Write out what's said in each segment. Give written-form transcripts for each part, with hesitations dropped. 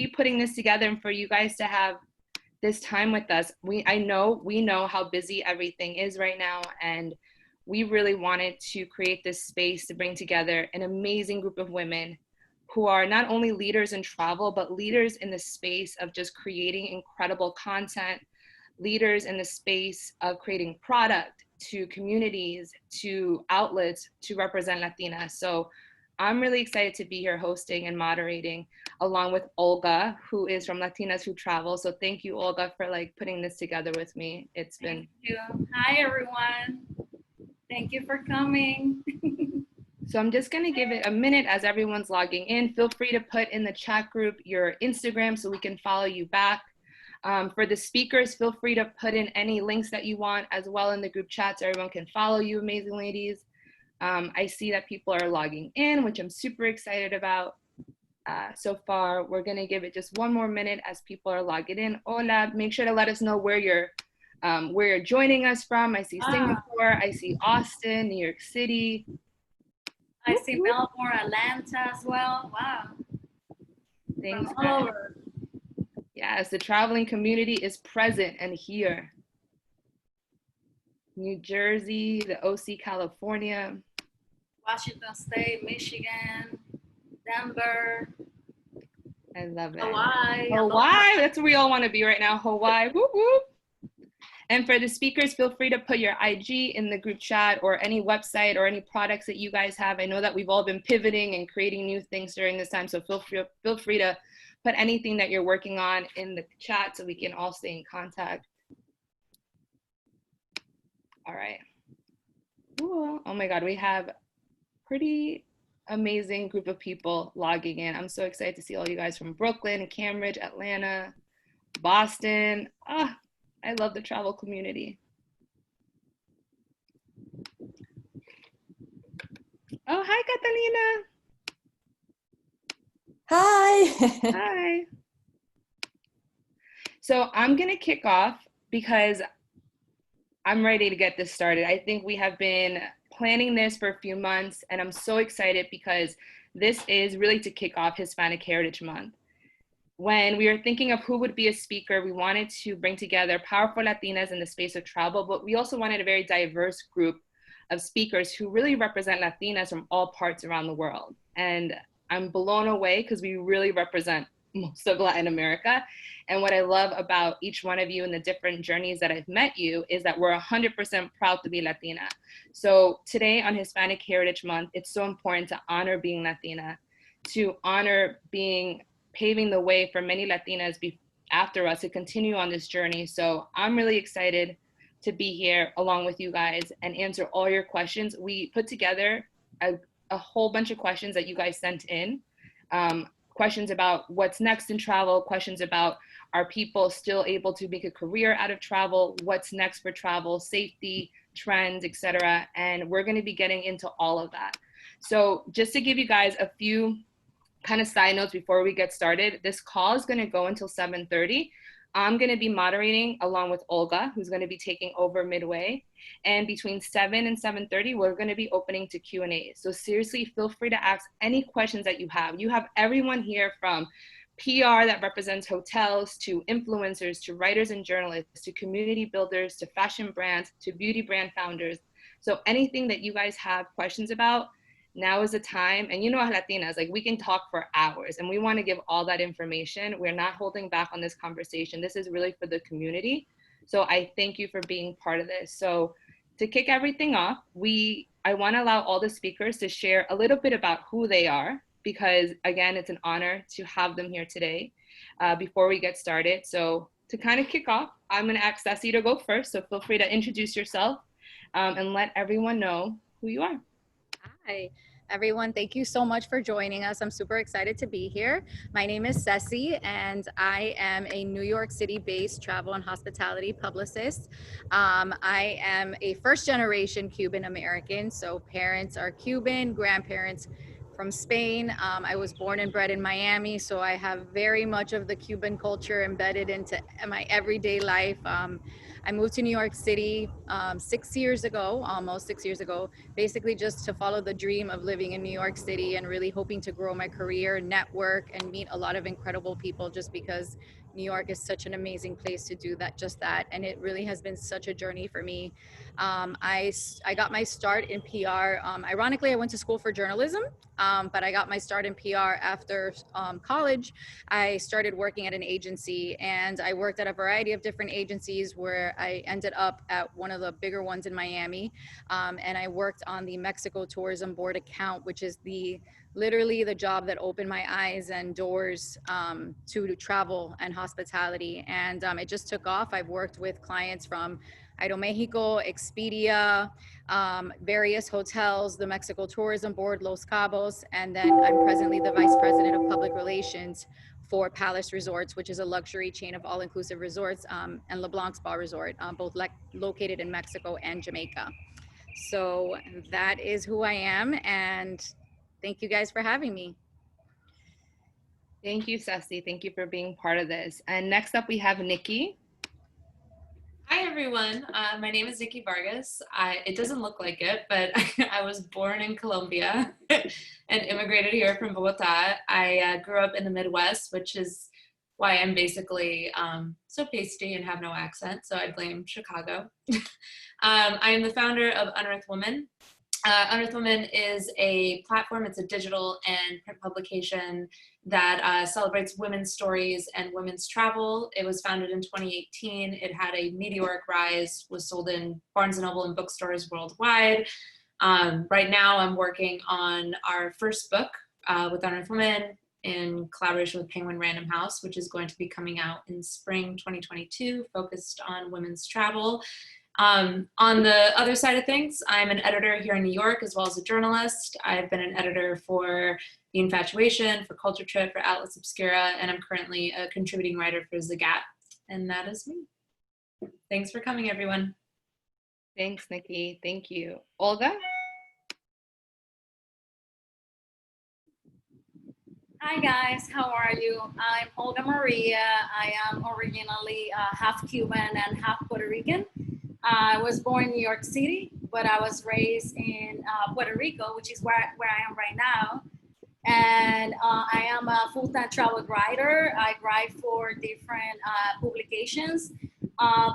be putting this together and for you guys to have this time with us. We know how busy everything is right now, and we really wanted to create this space to bring together an amazing group of women who are not only leaders in travel, but leaders in the space of just creating incredible content, leaders in the space of creating product to communities, to outlets to represent Latinas. So I'm really excited to be here hosting and moderating along with Olga, who is from Latinas Who Travel. So thank you, Olga, for like putting this together with me. It's been. Thank you. Hi, everyone. Thank you for coming. So I'm just gonna give it a minute as everyone's logging in. Feel free to put in the chat group your Instagram so we can follow you back. For the speakers, feel free to put in any links that you want as well in the group chat so everyone can follow you, amazing ladies. I see that people are logging in, which I'm super excited about. So far, we're gonna give it just one more minute as people are logging in. Hola, make sure to let us know where you're joining us from. I see Singapore, I see Austin, New York City. I see Melbourne, Atlanta as well. Wow. Thanks. From all over. Yes, the traveling community is present and here. New Jersey, the OC, California. Washington State, Michigan, Denver. I love it. Hawaii. Hawaii, that's where we all want to be right now. Hawaii, whoop, whoop. And for the speakers, feel free to put your IG in the group chat or any website or any products that you guys have. I know that we've all been pivoting and creating new things during this time, so feel free to put anything that you're working on in the chat so we can all stay in contact. All right. Ooh, oh my God, we have pretty amazing group of people logging in. I'm so excited to see all you guys from Brooklyn, Cambridge, Atlanta, Boston. Ah, I love the travel community. Oh, hi, Catalina. Hi. Hi. So I'm gonna kick off because I'm ready to get this started. I think we have been planning this for a few months, and I'm so excited because this is really to kick off Hispanic Heritage Month. When we were thinking of who would be a speaker, we wanted to bring together powerful Latinas in the space of travel, but we also wanted a very diverse group of speakers who really represent Latinas from all parts around the world. And I'm blown away because we really represent most of Latin America. And what I love about each one of you and the different journeys that I've met you is that we're 100% proud to be Latina. So today on Hispanic Heritage Month, it's so important to honor being Latina, to honor paving the way for many Latinas after us to continue on this journey. So I'm really excited to be here along with you guys and answer all your questions. We put together a whole bunch of questions that you guys sent in. Questions about what's next in travel, questions about are people still able to make a career out of travel, what's next for travel, safety, trends, etc. And we're gonna be getting into all of that. So just to give you guys a few kind of side notes before we get started, this call is gonna go until 7:30. I'm gonna be moderating along with Olga, who's gonna be taking over midway. And between 7 and 7:30, we're gonna be opening to Q&A. So seriously, feel free to ask any questions that you have. You have everyone here from PR that represents hotels, to influencers, to writers and journalists, to community builders, to fashion brands, to beauty brand founders. So anything that you guys have questions about, now is the time. And you know, as Latinas, like we can talk for hours and we want to give all that information. We're not holding back on this conversation. This is really for the community. So I thank you for being part of this. So to kick everything off, I want to allow all the speakers to share a little bit about who they are, because again, it's an honor to have them here today before we get started. So to kind of kick off, I'm going to ask Ceci to go first. So feel free to introduce yourself and let everyone know who you are. Hi, everyone. Thank you so much for joining us. I'm super excited to be here. My name is Ceci, and I am a New York City-based travel and hospitality publicist. I am a first-generation Cuban American, so parents are Cuban, grandparents from Spain. I was born and bred in Miami, so I have very much of the Cuban culture embedded into my everyday life. I moved to New York City 6 years ago, almost 6 years ago, basically just to follow the dream of living in New York City and really hoping to grow my career, network, and meet a lot of incredible people, just because New York is such an amazing place to do that, just that. And it really has been such a journey for me. I got my start in PR. Ironically, I went to school for journalism, but I got my start in PR after college. I started working at an agency, and I worked at a variety of different agencies where I ended up at one of the bigger ones in Miami. And I worked on the Mexico Tourism Board account, which is literally the job that opened my eyes and doors to travel and hospitality. And it just took off. I've worked with clients from Aeromexico, Expedia, various hotels, the Mexico Tourism Board, Los Cabos, and then I'm presently the Vice President of Public Relations for Palace Resorts, which is a luxury chain of all-inclusive resorts, and LeBlanc Spa Resort, both located in Mexico and Jamaica. So that is who I am, and thank you guys for having me. Thank you, Ceci. Thank you for being part of this. And next up, we have Nikki. Hi, everyone. My name is Nikki Vargas. It doesn't look like it, but I was born in Colombia and immigrated here from Bogota. I grew up in the Midwest, which is why I'm basically so pasty and have no accent, so I blame Chicago. I am the founder of Unearthed Women. Unearthed Women is a platform. It's a digital and print publication that celebrates women's stories and women's travel. It was founded in 2018. It had a meteoric rise, was sold in Barnes & Noble and bookstores worldwide. Right now, I'm working on our first book with Unearthed Women in collaboration with Penguin Random House, which is going to be coming out in spring 2022, focused on women's travel. On the other side of things, I'm an editor here in New York, as well as a journalist. I've been an editor for The Infatuation, for Culture Trip, for Atlas Obscura, and I'm currently a contributing writer for Zagat. And that is me. Thanks for coming, everyone. Thanks, Nikki. Thank you. Olga? Hi guys, how are you? I'm Olga Maria. I am originally half Cuban and half Puerto Rican. I was born in New York City, but I was raised in Puerto Rico, which is where I am right now. And I am a full-time travel writer. I write for different publications,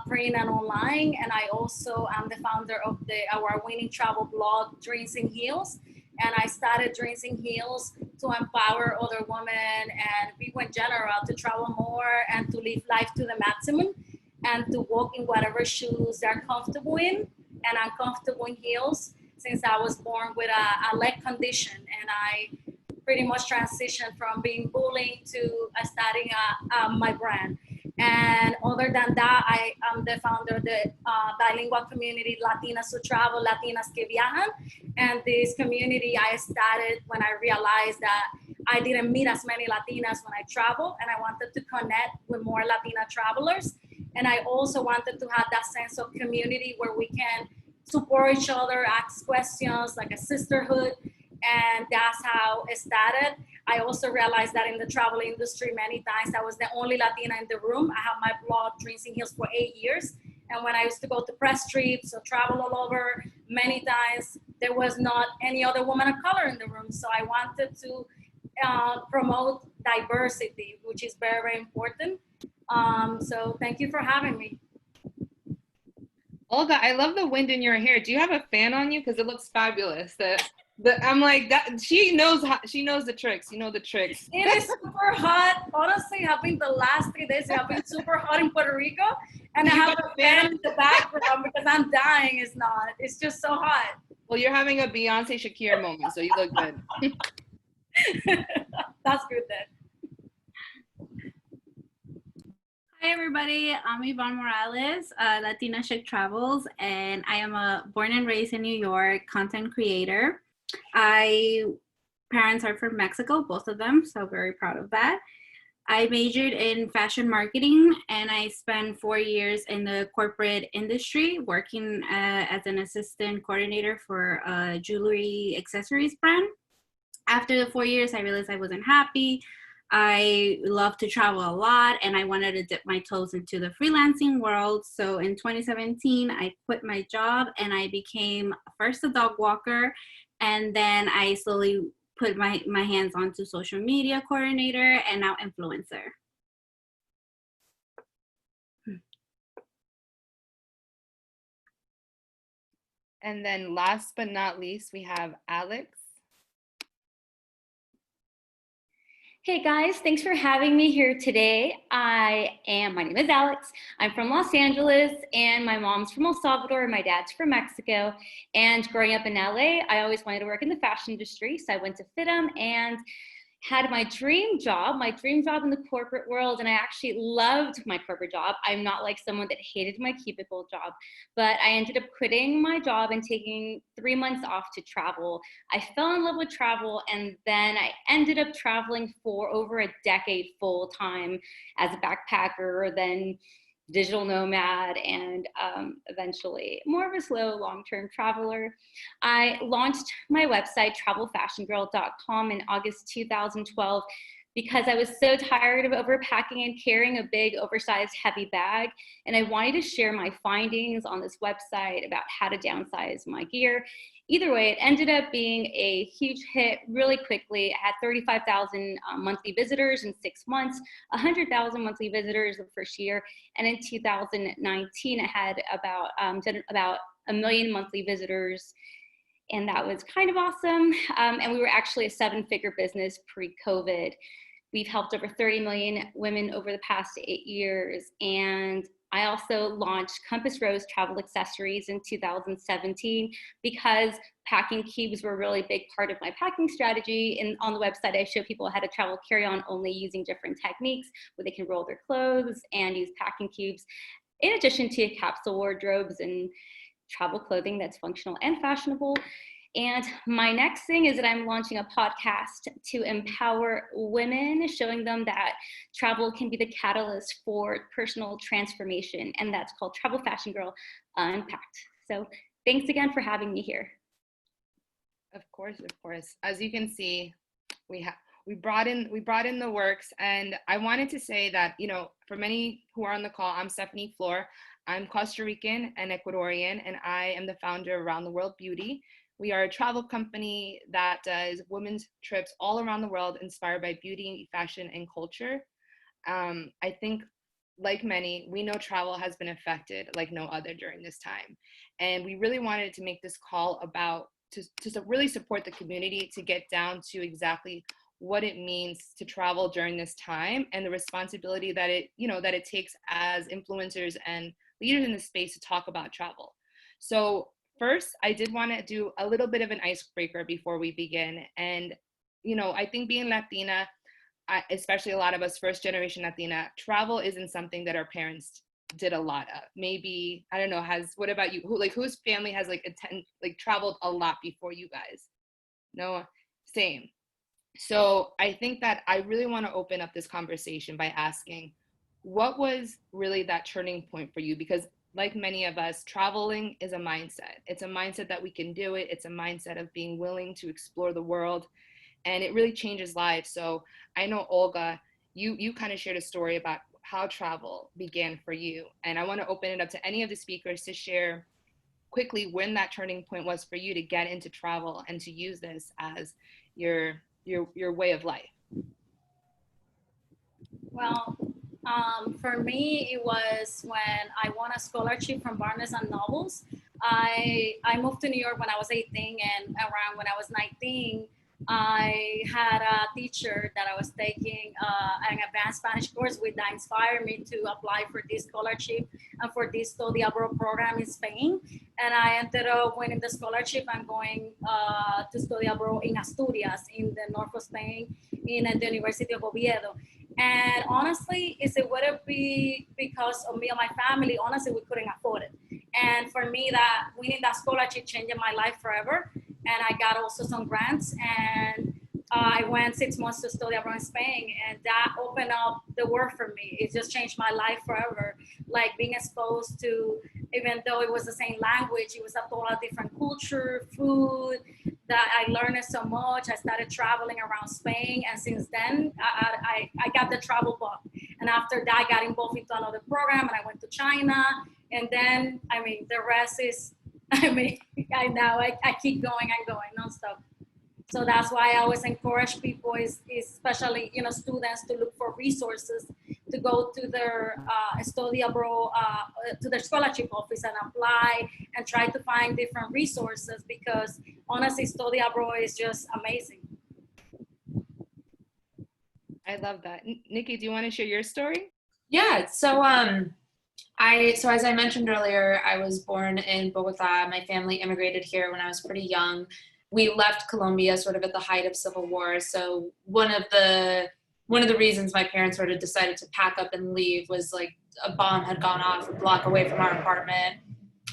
print and online. And I also am the founder of the award-winning travel blog, Dreams in Heels. And I started Dreams in Heels to empower other women and people in general to travel more and to live life to the maximum and to walk in whatever shoes they're comfortable in. And I'm comfortable in heels since I was born with a leg condition. And I pretty much transitioned from being bullied to starting my brand. And other than that, I am the founder of the bilingual community Latinas who travel, Latinas que viajan. And this community I started when I realized that I didn't meet as many Latinas when I travel, and I wanted to connect with more Latina travelers. And I also wanted to have that sense of community where we can support each other, ask questions, like a sisterhood. And that's how it started. I also realized that in the travel industry, many times I was the only Latina in the room. I have my blog, Dreams in Heels, for 8 years. And when I used to go to press trips or travel all over, many times there was not any other woman of color in the room. So I wanted to promote diversity, which is very, very important. So thank you for having me. Olga, I love the wind in your hair. Do you have a fan on you? Because it looks fabulous. I'm like that. She knows the tricks. You know the tricks. It is super hot. Honestly, having the last 3 days, it has been super hot in Puerto Rico, and I have a fan in the background because I'm dying. It's just so hot. Well, you're having a Beyonce Shakira moment, so you look good. That's good then. Hi everybody, I'm Yvonne Morales, Latina Chic Travels, and I am a born and raised in New York content creator. Parents are from Mexico, both of them, so very proud of that. I majored in fashion marketing, and I spent 4 years in the corporate industry working as an assistant coordinator for a jewelry accessories brand. After the 4 years, I realized I wasn't happy. I love to travel a lot and I wanted to dip my toes into the freelancing world. So in 2017, I quit my job and I became first a dog walker. And then I slowly put my hands onto social media coordinator and now influencer. And then last but not least, we have Alex. Hey guys, thanks for having me here today. My name is Alex. I'm from Los Angeles and my mom's from El Salvador and my dad's from Mexico. And growing up in LA, I always wanted to work in the fashion industry. So I went to FITM and had my dream job in the corporate world, and I actually loved my corporate job. I'm not like someone that hated my cubicle job, but I ended up quitting my job and taking 3 months off to travel. I fell in love with travel, and then I ended up traveling for over a decade full time as a backpacker, then digital nomad, and eventually more of a slow long-term traveler. I launched my website, travelfashiongirl.com, in August 2012 because I was so tired of overpacking and carrying a big, oversized, heavy bag. And I wanted to share my findings on this website about how to downsize my gear. Either way, it ended up being a huge hit really quickly. I had 35,000 monthly visitors in 6 months, 100,000 monthly visitors the first year. And in 2019, I had about a million monthly visitors. And that was kind of awesome. And we were actually a 7-figure business pre-COVID. We've helped over 30 million women over the past 8 years. And I also launched Compass Rose Travel Accessories in 2017 because packing cubes were a really big part of my packing strategy. And on the website, I show people how to travel carry-on only using different techniques where they can roll their clothes and use packing cubes, in addition to capsule wardrobes and travel clothing that's functional and fashionable. And my next thing is that I'm launching a podcast to empower women, showing them that travel can be the catalyst for personal transformation. And that's called Travel Fashion Girl Unpacked. So thanks again for having me here. Of course, of course. As you can see, we brought in the works, and I wanted to say that, you know, for many who are on the call, I'm Stephanie Flor. I'm Costa Rican and Ecuadorian, and I am the founder of Around the World Beauty. We are a travel company that does women's trips all around the world, inspired by beauty, fashion, and culture. I think, like many, we know travel has been affected like no other during this time. And we really wanted to make this call about to really support the community, to get down to exactly what it means to travel during this time and the responsibility that it takes as influencers and leaders in the space to talk about travel. So first, I did want to do a little bit of an icebreaker before we begin. And, you know, I think being Latina, especially a lot of us first generation Latina, travel isn't something that our parents did a lot of. Maybe, I don't know, what about you? Whose family has traveled a lot before you guys? No, same. So I think that I really want to open up this conversation by asking, what was really that turning point for you? Because like many of us, traveling is a mindset. It's a mindset that we can do it. It's a mindset of being willing to explore the world, and it really changes lives. So I know, Olga, you kind of shared a story about how travel began for you. And I want to open it up to any of the speakers to share quickly when that turning point was for you to get into travel and to use this as your way of life. Well, for me, it was when I won a scholarship from Barnes and Nobles. I moved to New York when I was 18, and around when I was 19, I had a teacher that I was taking an advanced Spanish course with that inspired me to apply for this scholarship and for this study abroad program in Spain. And I ended up winning the scholarship and going to study abroad in Asturias, in the north of Spain, in the University of Oviedo. And honestly, if it wouldn't be because of me and my family, honestly, we couldn't afford it. And for me, that winning that scholarship changed my life forever. And I got also some grants, and I went 6 months to study abroad in Spain, and that opened up the world for me. It just changed my life forever. Like being exposed to, even though it was the same language, it was a total different culture, food, that I learned so much. I started traveling around Spain, and since then I got the travel bug. And after that, I got involved into another program, and I went to China. And then, I mean, the rest is, I mean, I keep going and going nonstop. So that's why I always encourage people, especially, you know, students, to look for resources, to go to their study abroad, to their scholarship office and apply and try to find different resources, because honestly, study abroad is just amazing. I love that. Nikki, do you want to share your story? Yeah, so so as I mentioned earlier, I was born in Bogota. My family immigrated here when I was pretty young. We left Colombia sort of at the height of civil war. So one of the reasons my parents sort of decided to pack up and leave was like a bomb had gone off a block away from our apartment.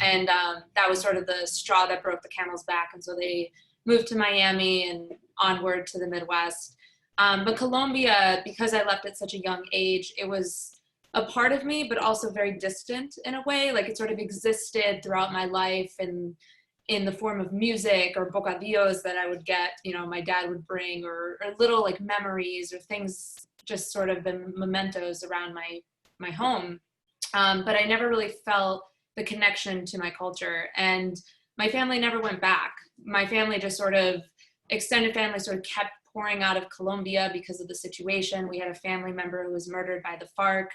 And that was sort of the straw that broke the camel's back. And so they moved to Miami and onward to the Midwest. But Colombia, because I left at such a young age, it was a part of me, but also very distant in a way. Like it sort of existed throughout my life and in the form of music or bocadillos that I would get, you know, my dad would bring, or little like memories or things, just sort of the mementos around my home. But I never really felt the connection to my culture, and my family never went back. My family just sort of, extended family sort of kept pouring out of Colombia because of the situation. We had a family member who was murdered by the FARC.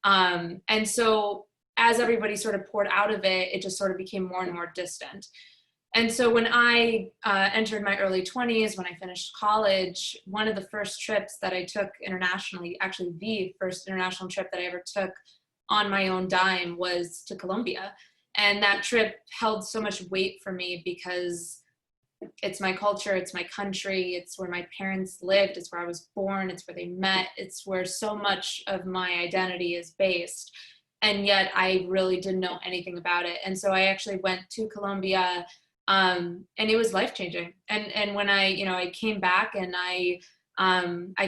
And so as everybody sort of poured out of it, it just sort of became more and more distant. And so when I entered my early 20s, when I finished college, one of the first trips that I took internationally, actually the first international trip that I ever took on my own dime, was to Colombia. And that trip held so much weight for me because it's my culture, it's my country, it's where my parents lived, it's where I was born, it's where they met, it's where so much of my identity is based. And yet I really didn't know anything about it. And so I actually went to Colombia, and it was life-changing. And when I came back and I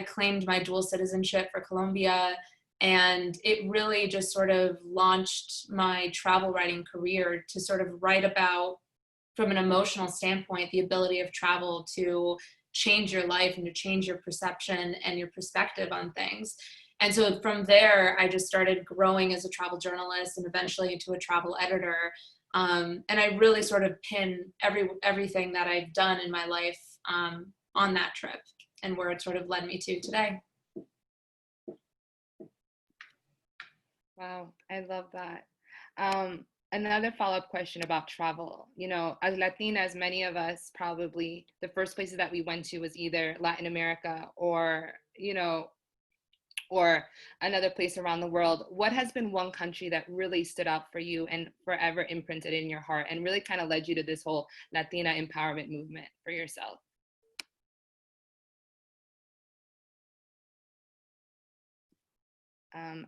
claimed my dual citizenship for Colombia, and it really just sort of launched my travel writing career to sort of write about, from an emotional standpoint, the ability of travel to change your life and to change your perception and your perspective on things. And so from there, I just started growing as a travel journalist and eventually into a travel editor. And I really sort of pin everything that I've done in my life on that trip and where it sort of led me to today. Wow, I love that. Another follow-up question about travel. You know, as Latinas, many of us probably, the first places that we went to was either Latin America or, you know, or another place around the world. What has been one country that really stood out for you and forever imprinted in your heart and really kind of led you to this whole Latina empowerment movement for yourself?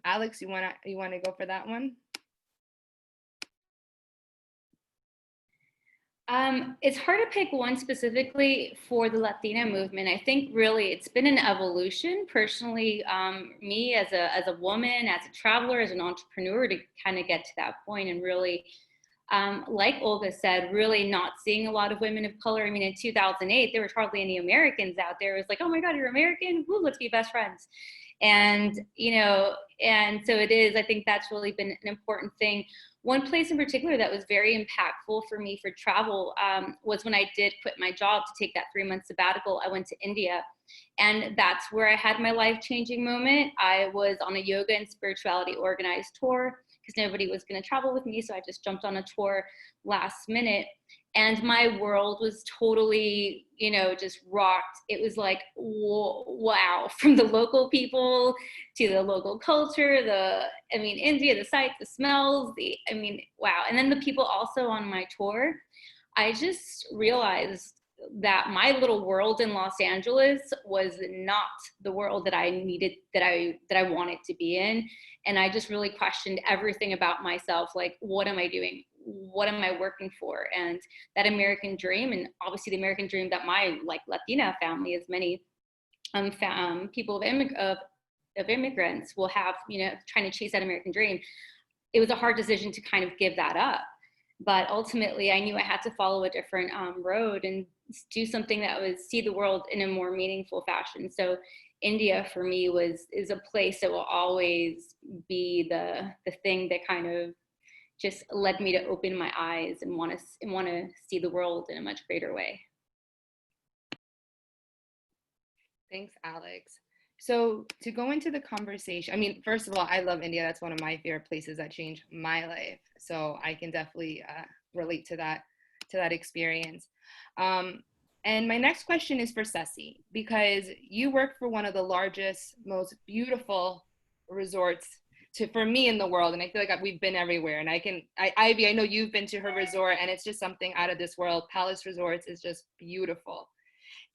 Alex, you wanna go for that one? It's hard to pick one specifically for the Latina movement. I think really it's been an evolution. Personally, me as a woman, as a traveler, as an entrepreneur, to kind of get to that point and really, like Olga said, really not seeing a lot of women of color. I mean, in 2008, there was hardly any Americans out there. It was like, oh my God, you're American? Woo, let's be best friends. And, you know, and so it is, I think that's really been an important thing. One place in particular that was very impactful for me for travel was when I did quit my job to take that 3-month sabbatical. I went to India, and that's where I had my life-changing moment. I was on a yoga and spirituality organized tour because nobody was going to travel with me, so I just jumped on a tour last minute. And my world was totally, you know, just rocked. It was like, wow, from the local people to the local culture, India, the sights, the smells, wow. And then the people also on my tour, I just realized that my little world in Los Angeles was not the world that I needed, that I wanted to be in. And I just really questioned everything about myself. Like, what am I doing? What am I working for? And that American dream, and obviously the American dream that my Latina family, as many people of immigrants will have, you know, trying to chase that American dream. It was a hard decision to kind of give that up. But ultimately, I knew I had to follow a different road. And do something that would see the world in a more meaningful fashion. So India for me is a place that will always be the thing that kind of just led me to open my eyes and want to see the world in a much greater way. Thanks, Alex. So to go into the conversation, I mean, first of all, I love India. That's one of my favorite places that changed my life. So I can definitely relate to that experience. Um, and my next question is for Ceci, because you work for one of the largest, most beautiful resorts for me in the world. And I feel like we've been everywhere. And Ivy, I know you've been to her resort, and it's just something out of this world. Palace Resorts is just beautiful.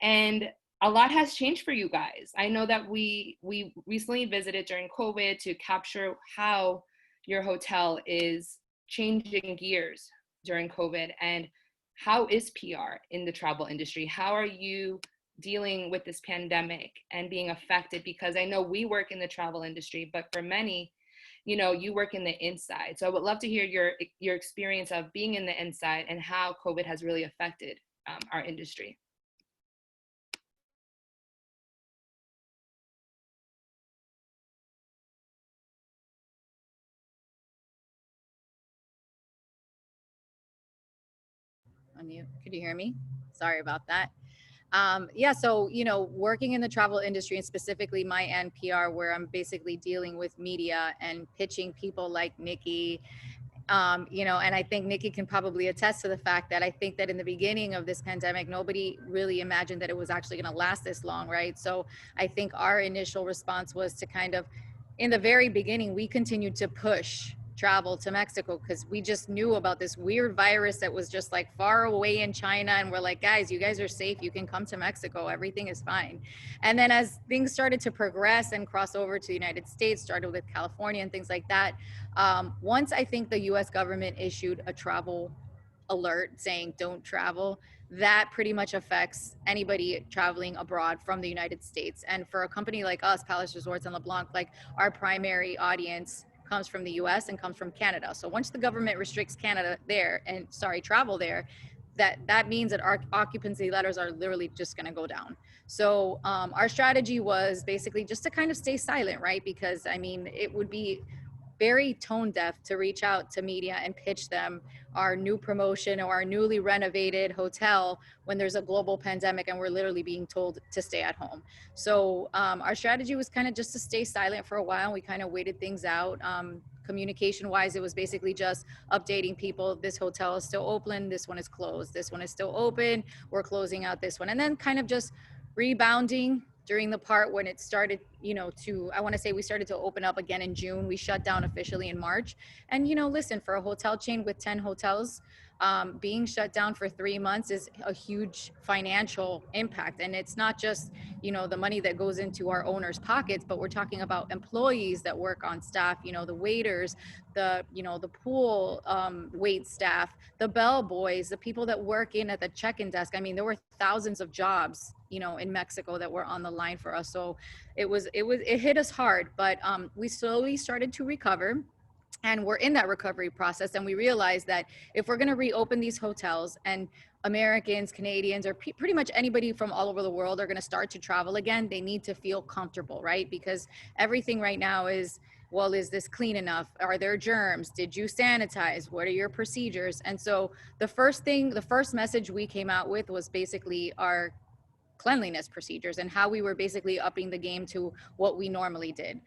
And a lot has changed for you guys. I know that we recently visited during COVID to capture how your hotel is changing gears during COVID, and how is PR in the travel industry? How are you dealing with this pandemic and being affected? Because I know we work in the travel industry, but for many, you work in the inside. So I would love to hear your experience of being in the inside and how COVID has really affected our industry. Unmute. Could you hear me? Sorry about that. Yeah, so, working in the travel industry and specifically my NPR, where I'm basically dealing with media and pitching people like Nikki, and I think Nikki can probably attest to the fact that I think that in the beginning of this pandemic, nobody really imagined that it was actually going to last this long, right? So I think our initial response was to kind of, in the very beginning, we continued to push travel to Mexico because we just knew about this weird virus that was just like far away in China. And we're like, guys, you guys are safe. You can come to Mexico. Everything is fine. And then as things started to progress and cross over to the United States, started with California and things like that, once I think the US government issued a travel alert saying don't travel, that pretty much affects anybody traveling abroad from the United States. And for a company like us, Palace Resorts and LeBlanc, like our primary audience comes from the US and comes from Canada. So once the government restricts travel there, that means that our occupancy letters are literally just going to go down. So our strategy was basically just to kind of stay silent, right? Because I mean, it would be very tone deaf to reach out to media and pitch them our new promotion or our newly renovated hotel when there's a global pandemic and we're literally being told to stay at home. So our strategy was kind of just to stay silent for a while. We kind of waited things out. Communication wise, it was basically just updating people. This hotel is still open. This one is closed. This one is still open. We're closing out this one. And then kind of just rebounding during the part when it started, I want to say we started to open up again in June. We shut down officially in March. And, listen, for a hotel chain with 10 hotels, being shut down for 3 months is a huge financial impact. And it's not just, the money that goes into our owners' pockets, but we're talking about employees that work on staff, the waiters, the pool wait staff, the bell boys, the people that work in at the check-in desk. I mean, there were thousands of jobs, in Mexico that were on the line for us. So it hit us hard, but we slowly started to recover. And we're in that recovery process. And we realized that if we're going to reopen these hotels and Americans, Canadians, or pretty much anybody from all over the world are going to start to travel again, they need to feel comfortable, right? Because everything right now is, well, is this clean enough? Are there germs? Did you sanitize? What are your procedures? And so the first message we came out with was basically our cleanliness procedures and how we were basically upping the game to what we normally did.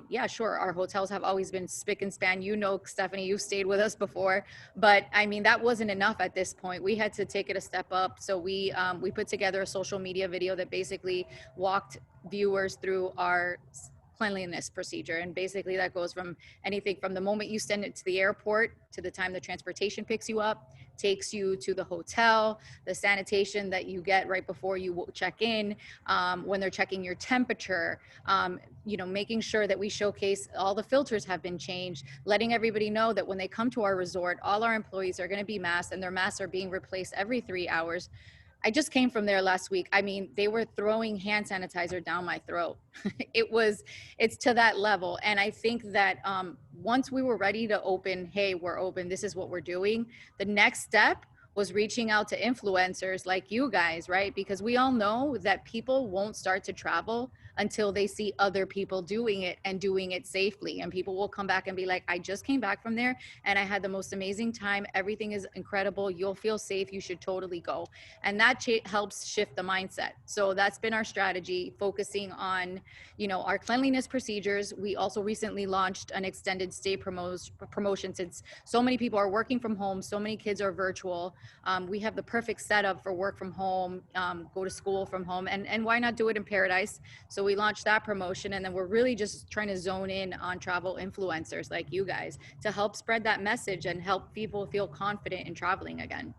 Yeah, sure. Our hotels have always been spick and span. Stephanie, you've stayed with us before, but I mean, that wasn't enough at this point. We had to take it a step up. So we put together a social media video that basically walked viewers through our cleanliness procedure. And basically that goes from anything from the moment you send it to the airport to the time the transportation picks you up, takes you to the hotel, the sanitation that you get right before you check in, when they're checking your temperature, making sure that we showcase all the filters have been changed, letting everybody know that when they come to our resort, all our employees are going to be masked and their masks are being replaced every 3 hours. I just came from there last week. I mean, they were throwing hand sanitizer down my throat. It's to that level. And I think that once we were ready to open, hey, we're open, this is what we're doing. The next step was reaching out to influencers like you guys, right? Because we all know that people won't start to travel until they see other people doing it and doing it safely. And people will come back and be like, I just came back from there and I had the most amazing time. Everything is incredible. You'll feel safe. You should totally go. And that helps shift the mindset. So that's been our strategy, focusing on, you know, our cleanliness procedures. We also recently launched an extended stay promotion, since so many people are working from home, so many kids are virtual. We have the perfect setup for work from home, go to school from home, and why not do it in paradise? So we launched that promotion, and then we're really just trying to zone in on travel influencers like you guys to help spread that message and help people feel confident in traveling again.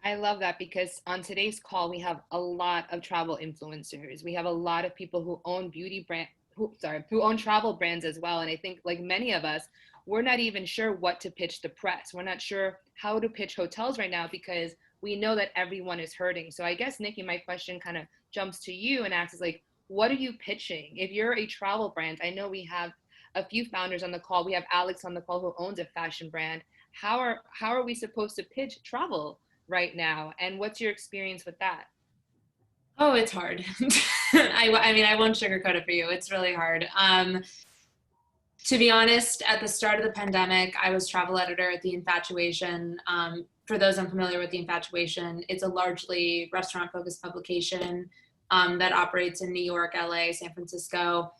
I love that, because on today's call, we have a lot of travel influencers. We have a lot of people who own who own travel brands as well. And I think, like many of us, we're not even sure what to pitch the press. We're not sure how to pitch hotels right now, because we know that everyone is hurting. So I guess, Nikki, my question kind of jumps to you and asks, like, what are you pitching? If you're a travel brand, I know we have a few founders on the call. We have Alex on the call who owns a fashion brand. How are we supposed to pitch travel right now? And what's your experience with that? Oh, it's hard. I mean, I won't sugarcoat it for you. It's really hard. To be honest, at the start of the pandemic, I was travel editor at The Infatuation. For those unfamiliar with The Infatuation, it's a largely restaurant-focused publication that operates in New York, LA, San Francisco.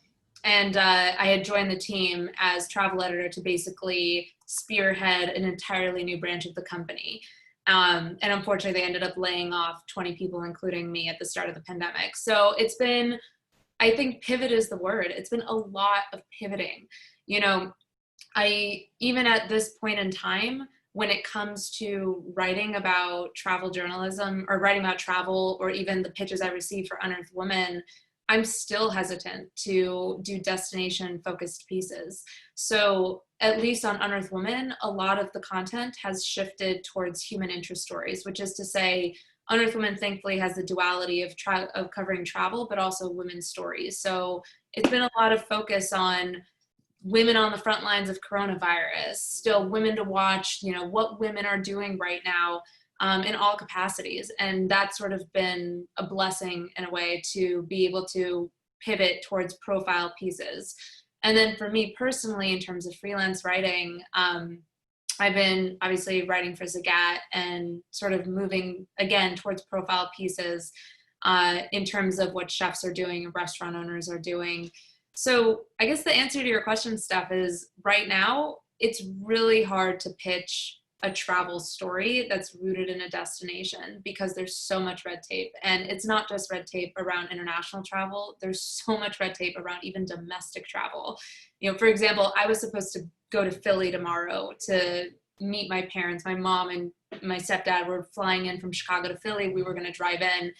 And I had joined the team as travel editor to basically spearhead an entirely new branch of the company. And unfortunately, they ended up laying off 20 people, including me, at the start of the pandemic. So it's been, I think pivot is the word. It's been a lot of pivoting. You know, even at this point in time, when it comes to writing about travel journalism or writing about travel, or even the pitches I receive for Unearthed Women, I'm still hesitant to do destination focused pieces. So at least on Unearthed Women, a lot of the content has shifted towards human interest stories, which is to say, Unearthed Women thankfully has the duality of covering travel, but also women's stories. So it's been a lot of focus on women on the front lines of coronavirus, still women to watch, you know, what women are doing right now in all capacities. And that's sort of been a blessing in a way, to be able to pivot towards profile pieces. And then for me personally, in terms of freelance writing, I've been obviously writing for Zagat and sort of moving again towards profile pieces in terms of what chefs are doing and restaurant owners are doing. So I guess the answer to your question, Steph, is right now, it's really hard to pitch a travel story that's rooted in a destination, because there's so much red tape. And it's not just red tape around international travel. There's so much red tape around even domestic travel. You know, for example, I was supposed to go to Philly tomorrow to meet my parents. My mom and my stepdad were flying in from Chicago to Philly. We were going to drive in.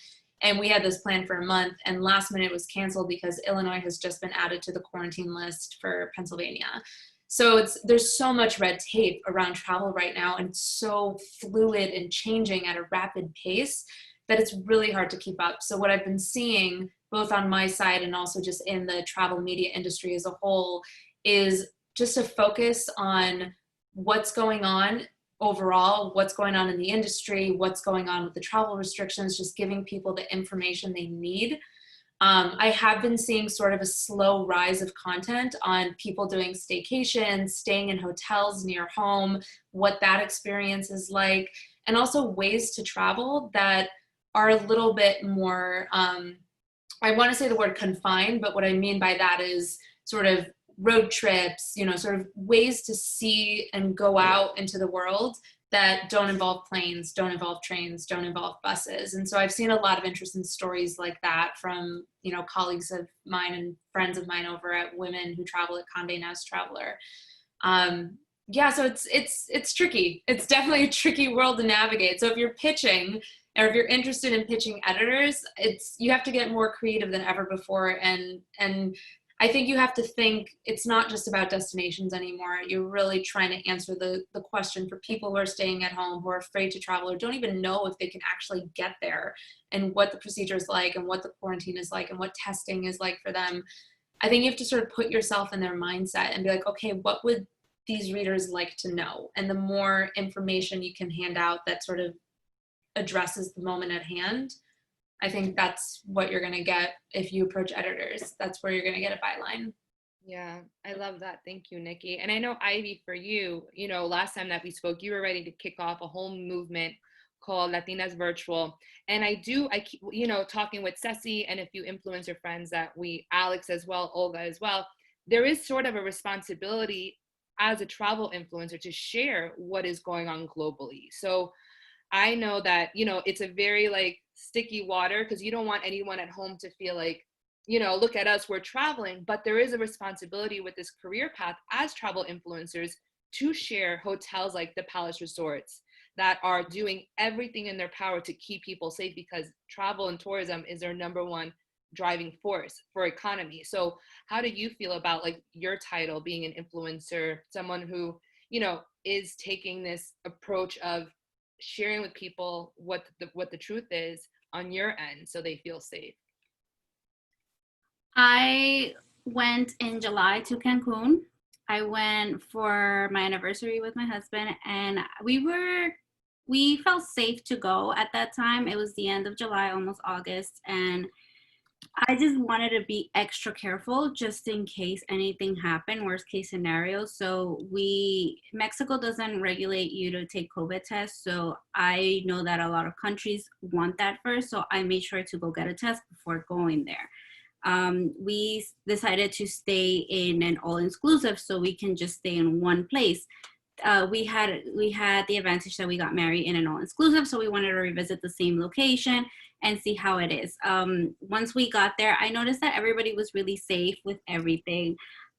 And we had this plan for a month, and last minute it was canceled because Illinois has just been added to the quarantine list for Pennsylvania. So there's so much red tape around travel right now, and it's so fluid and changing at a rapid pace that it's really hard to keep up. So what I've been seeing, both on my side and also just in the travel media industry as a whole, is just a focus on what's going on overall, what's going on in the industry, what's going on with the travel restrictions, just giving people the information they need. I have been seeing sort of a slow rise of content on people doing staycations, staying in hotels near home, what that experience is like, and also ways to travel that are a little bit more, I want to say the word confined, but what I mean by that is sort of road trips, you know, sort of ways to see and go out into the world that don't involve planes, don't involve trains, don't involve buses. And so I've seen a lot of interesting stories like that from, you know, colleagues of mine and friends of mine over at Women Who Travel at Condé Nast Traveler. Yeah, so it's tricky. It's definitely a tricky world to navigate. So if you're pitching, or if you're interested in pitching editors, you have to get more creative than ever before. And I think you have to think it's not just about destinations anymore. You're really trying to answer the question for people who are staying at home, who are afraid to travel, or don't even know if they can actually get there, and what the procedure is like, and what the quarantine is like, and what testing is like for them. I think you have to sort of put yourself in their mindset and be like, okay, what would these readers like to know. And the more information you can hand out that sort of addresses the moment at hand, I think that's what you're going to get if you approach editors. That's where you're going to get a byline. Yeah, I love that. Thank you, Nikki. And I know, Ivy, for you, you know, last time that we spoke, you were ready to kick off a whole movement called Latinas Virtual. And I keep, you know, talking with Ceci and a few influencer friends Alex as well, Olga as well, there is sort of a responsibility as a travel influencer to share what is going on globally. So I know that, you know, it's a very like sticky water because you don't want anyone at home to feel like, you know, look at us, we're traveling, but there is a responsibility with this career path as travel influencers to share hotels like the Palace Resorts that are doing everything in their power to keep people safe, because travel and tourism is their number one driving force for economy. So how do you feel about like your title, being an influencer, someone who, you know, is taking this approach of sharing with people what the truth is on your end so they feel safe? I went in July to Cancun. I went for my anniversary with my husband, and we felt safe to go at that time. It was the end of July, almost August, and I just wanted to be extra careful just in case anything happened, worst case scenario. So Mexico doesn't regulate you to take COVID tests. So I know that a lot of countries want that first. So I made sure to go get a test before going there. We decided to stay in an all-inclusive so we can just stay in one place. We had the advantage that we got married in an all-inclusive, so we wanted to revisit the same location and see how it is. Once we got there, I noticed that everybody was really safe with everything.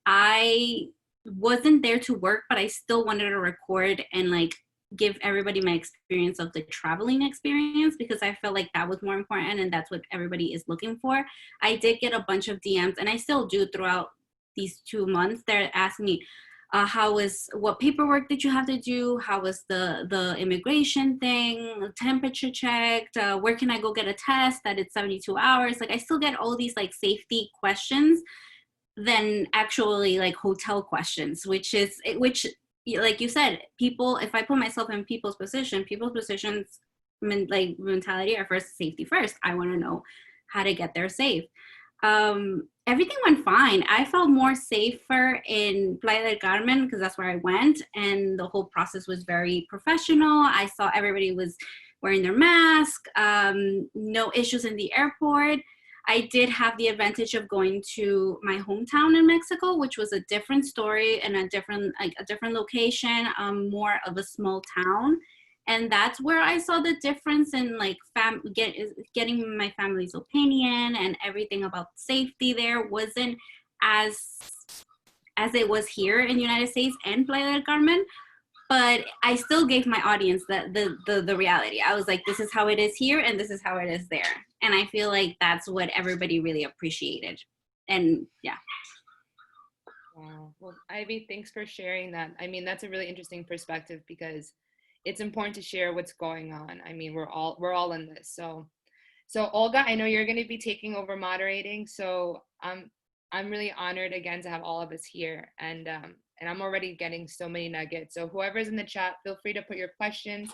I wasn't there to work, but I still wanted to record and like give everybody my experience of the traveling experience, because I felt like that was more important and that's what everybody is looking for. I did get a bunch of DMs, and I still do throughout these 2 months. They're asking me, what paperwork did you have to do? How was the immigration thing, temperature checked? Where can I go get a test that it's 72 hours? Like I still get all these like safety questions than actually like hotel questions, which like you said, people, if I put myself in people's positions, like mentality are first, safety first. I want to know how to get there safe. Everything went fine. I felt more safer in Playa del Carmen because that's where I went, and the whole process was very professional. I saw everybody was wearing their mask, no issues in the airport. I did have the advantage of going to my hometown in Mexico, which was a different story and a different location, more of a small town. And that's where I saw the difference in like getting my family's opinion, and everything about safety there wasn't as it was here in the United States and Playa del Carmen. But I still gave my audience the reality. I was like, this is how it is here and this is how it is there. And I feel like that's what everybody really appreciated. And yeah. Wow. Well, Ivy, thanks for sharing that. I mean, that's a really interesting perspective because it's important to share what's going on. I mean, we're all in this. So Olga, I know you're going to be taking over moderating. So I'm really honored again to have all of us here, and I'm already getting so many nuggets. So whoever's in the chat, feel free to put your questions,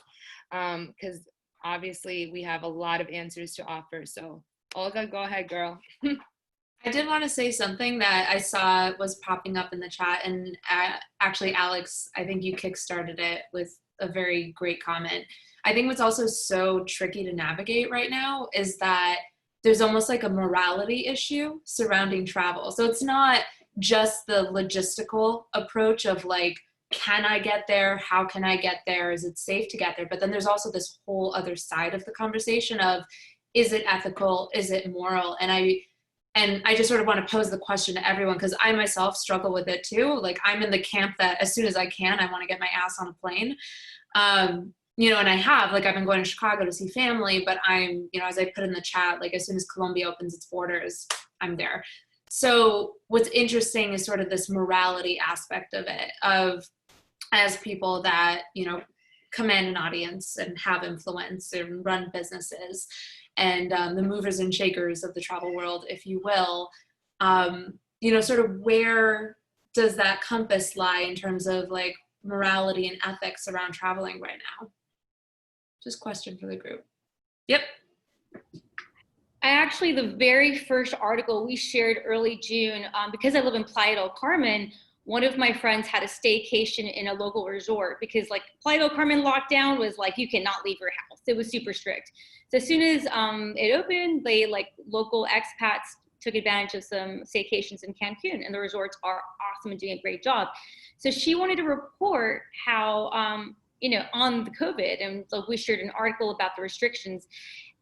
because obviously we have a lot of answers to offer. So Olga, go ahead, girl. I did want to say something that I saw was popping up in the chat, and actually, Alex, I think you kickstarted it with a very great comment. I think what's also so tricky to navigate right now is that there's almost like a morality issue surrounding travel. So it's not just the logistical approach of like, can I get there? How can I get there? Is it safe to get there? But then there's also this whole other side of the conversation of, is it ethical? Is it moral? And I just sort of want to pose the question to everyone, because I myself struggle with it too. Like I'm in the camp that as soon as I can, I want to get my ass on a plane. You know, and I've been going to Chicago to see family, but I'm, you know, as I put in the chat, like as soon as Colombia opens its borders, I'm there. So what's interesting is sort of this morality aspect of it, of as people that, you know, command an audience and have influence and run businesses, and the movers and shakers of the travel world, if you will, you know, sort of where does that compass lie in terms of like morality and ethics around traveling right now? Just question for the group. Yep. The very first article we shared early June, because I live in Playa del Carmen, one of my friends had a staycation in a local resort because like Playa del Carmen lockdown was like, you cannot leave your house. It was super strict. So as soon as it opened, they like local expats took advantage of some staycations in Cancun, and the resorts are awesome and doing a great job. So she wanted to report how, on the COVID, and so we shared an article about the restrictions.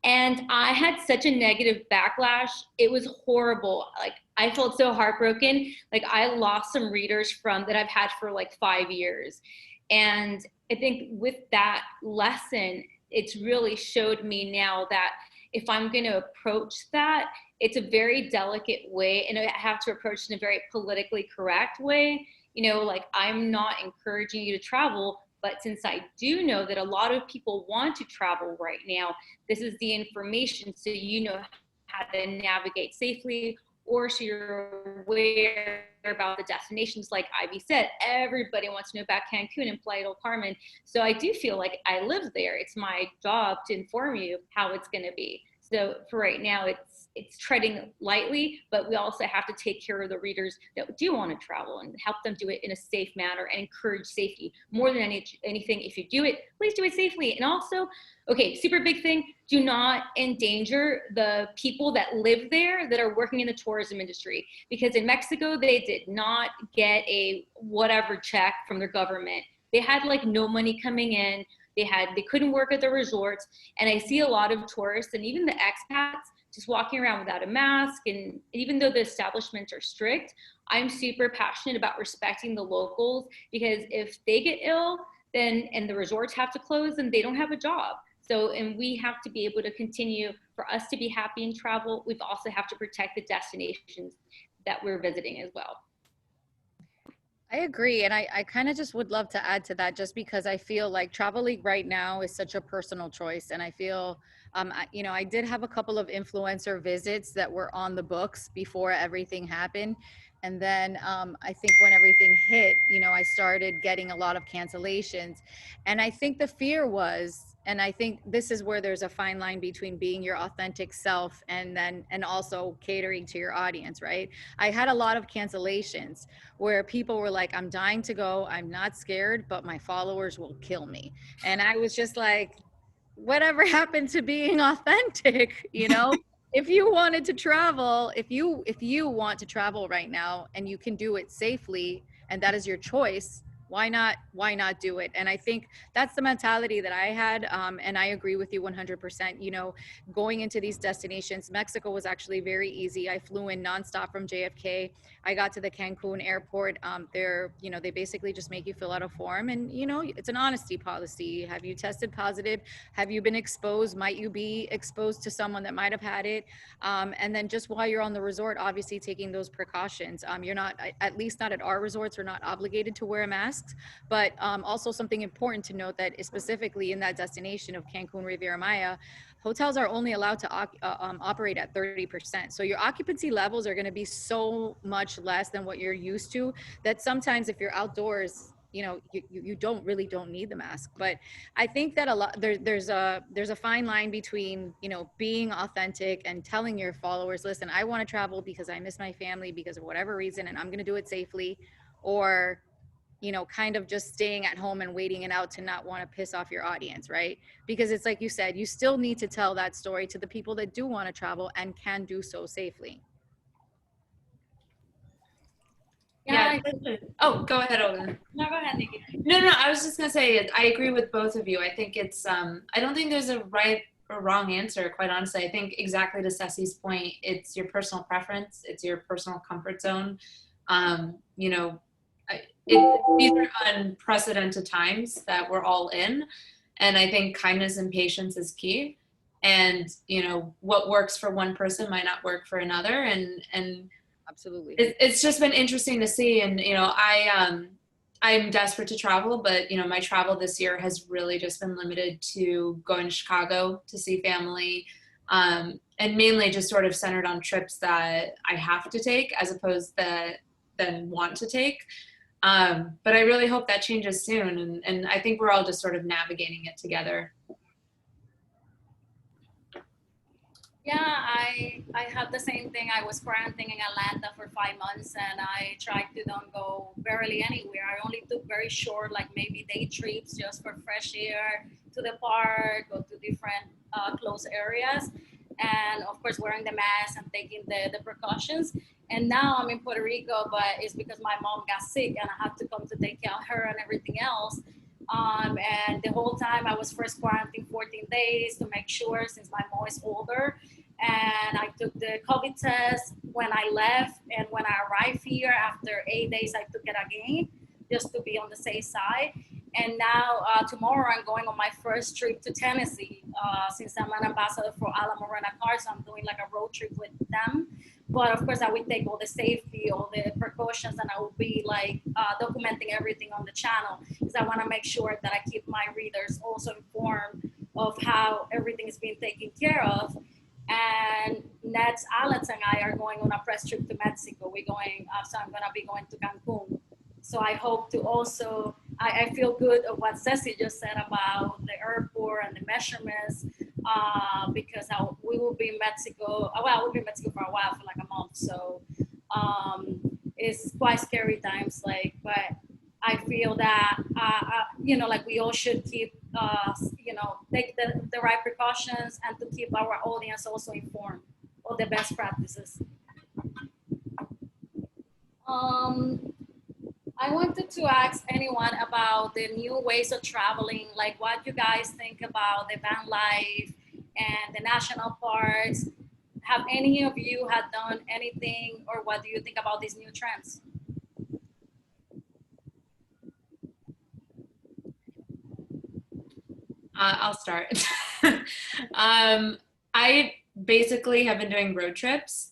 And I had such a negative backlash. It was horrible. Like I felt so heartbroken. Like I lost some readers from that I've had for like 5 years. And I think with that lesson, it's really showed me now that if I'm going to approach that, it's a very delicate way, and I have to approach it in a very politically correct way. Like I'm not encouraging you to travel, but since I do know that a lot of people want to travel right now, this is the information so you know how to navigate safely, or so you're aware about the destinations. Like Ivy said, everybody wants to know about Cancun and Playa del Carmen. So I do feel like I live there. It's my job to inform you how it's going to be. So for right now, it's treading lightly, but we also have to take care of the readers that do want to travel and help them do it in a safe manner and encourage safety. More than anything, if you do it, please do it safely. And also, okay, super big thing, do not endanger the people that live there that are working in the tourism industry. Because in Mexico, they did not get a whatever check from their government. They had like no money coming in. They couldn't work at the resorts. And I see a lot of tourists and even the expats just walking around without a mask. And even though the establishments are strict, I'm super passionate about respecting the locals, because if they get ill, then and the resorts have to close, then they don't have a job. So, and we have to be able to continue for us to be happy in travel. We also have to protect the destinations that we're visiting as well. I agree. And I kind of just would love to add to that, just because I feel like traveling right now is such a personal choice. And I feel, I did have a couple of influencer visits that were on the books before everything happened. And then I think when everything hit, I started getting a lot of cancellations. And I think the fear was, and I think this is where there's a fine line between being your authentic self and also catering to your audience, right? I had a lot of cancellations where people were like, I'm dying to go, I'm not scared, but my followers will kill me. And I was just like, whatever happened to being authentic? If you wanted to travel, if you want to travel right now and you can do it safely and that is your choice, why not do it? And I think that's the mentality that I had. And I agree with you 100%. Going into these destinations, Mexico was actually very easy. I flew in nonstop from JFK. I got to the Cancun airport. They basically just make you fill out a form, and it's an honesty policy. Have you tested positive? Have you been exposed? Might you be exposed to someone that might have had it? And then just while you're on the resort, obviously taking those precautions. You're not, at least not at our resorts, we're not obligated to wear a mask. But also something important to note that specifically in that destination of Cancun Riviera Maya, hotels are only allowed to operate at 30%. So your occupancy levels are going to be so much less than what you're used to that sometimes if you're outdoors, you don't need the mask. But I think that there's a fine line between, being authentic and telling your followers, listen, I want to travel because I miss my family because of whatever reason, and I'm going to do it safely, or kind of just staying at home and waiting it out to not want to piss off your audience, right? Because it's like you said, you still need to tell that story to the people that do want to travel and can do so safely. Yeah. Oh, go ahead, Olga. No, go ahead, Nikki. No, I was just gonna say, I agree with both of you. I think it's, I don't think there's a right or wrong answer, quite honestly. I think exactly to Ceci's point, it's your personal preference, it's your personal comfort zone. These are unprecedented times that we're all in, and I think kindness and patience is key. And what works for one person might not work for another, and absolutely, it's just been interesting to see. And I'm desperate to travel, but my travel this year has really just been limited to going to Chicago to see family, and mainly just sort of centered on trips that I have to take, as opposed that than want to take. But I really hope that changes soon. And I think we're all just sort of navigating it together. Yeah, I had the same thing. I was quarantining in Atlanta for 5 months, and I tried to don't go barely anywhere. I only took very short, like maybe day trips just for fresh air to the park or to different close areas. And of course, wearing the mask and taking the precautions. And now I'm in Puerto Rico, but it's because my mom got sick and I have to come to take care of her and everything else. And the whole time I was first quarantined 14 days to make sure, since my mom is older. And I took the COVID test when I left, and when I arrived here after 8 days, I took it again just to be on the safe side. And now tomorrow I'm going on my first trip to Tennessee, since I'm an ambassador for Ala Morena Cars. I'm doing like a road trip with them. But of course I will take all the safety, all the precautions, and I will be like documenting everything on the channel, because I want to make sure that I keep my readers also informed of how everything is being taken care of. And next, Alex and I are going on a press trip to Mexico. We're going, so I'm gonna be going to Cancun. So I hope to also, I feel good of what Ceci just said about the airport and the measurements, because we will be in Mexico. Well, I will be in Mexico for a while, for like a month. So it's quite scary times, like, but I feel that, you know, like we all should keep, you know, take the right precautions and to keep our audience also informed of the best practices. I wanted to ask anyone about the new ways of traveling, like what you guys think about the van life and the national parks. Have any of you had done anything, or what do you think about these new trends? I'll start. I basically have been doing road trips.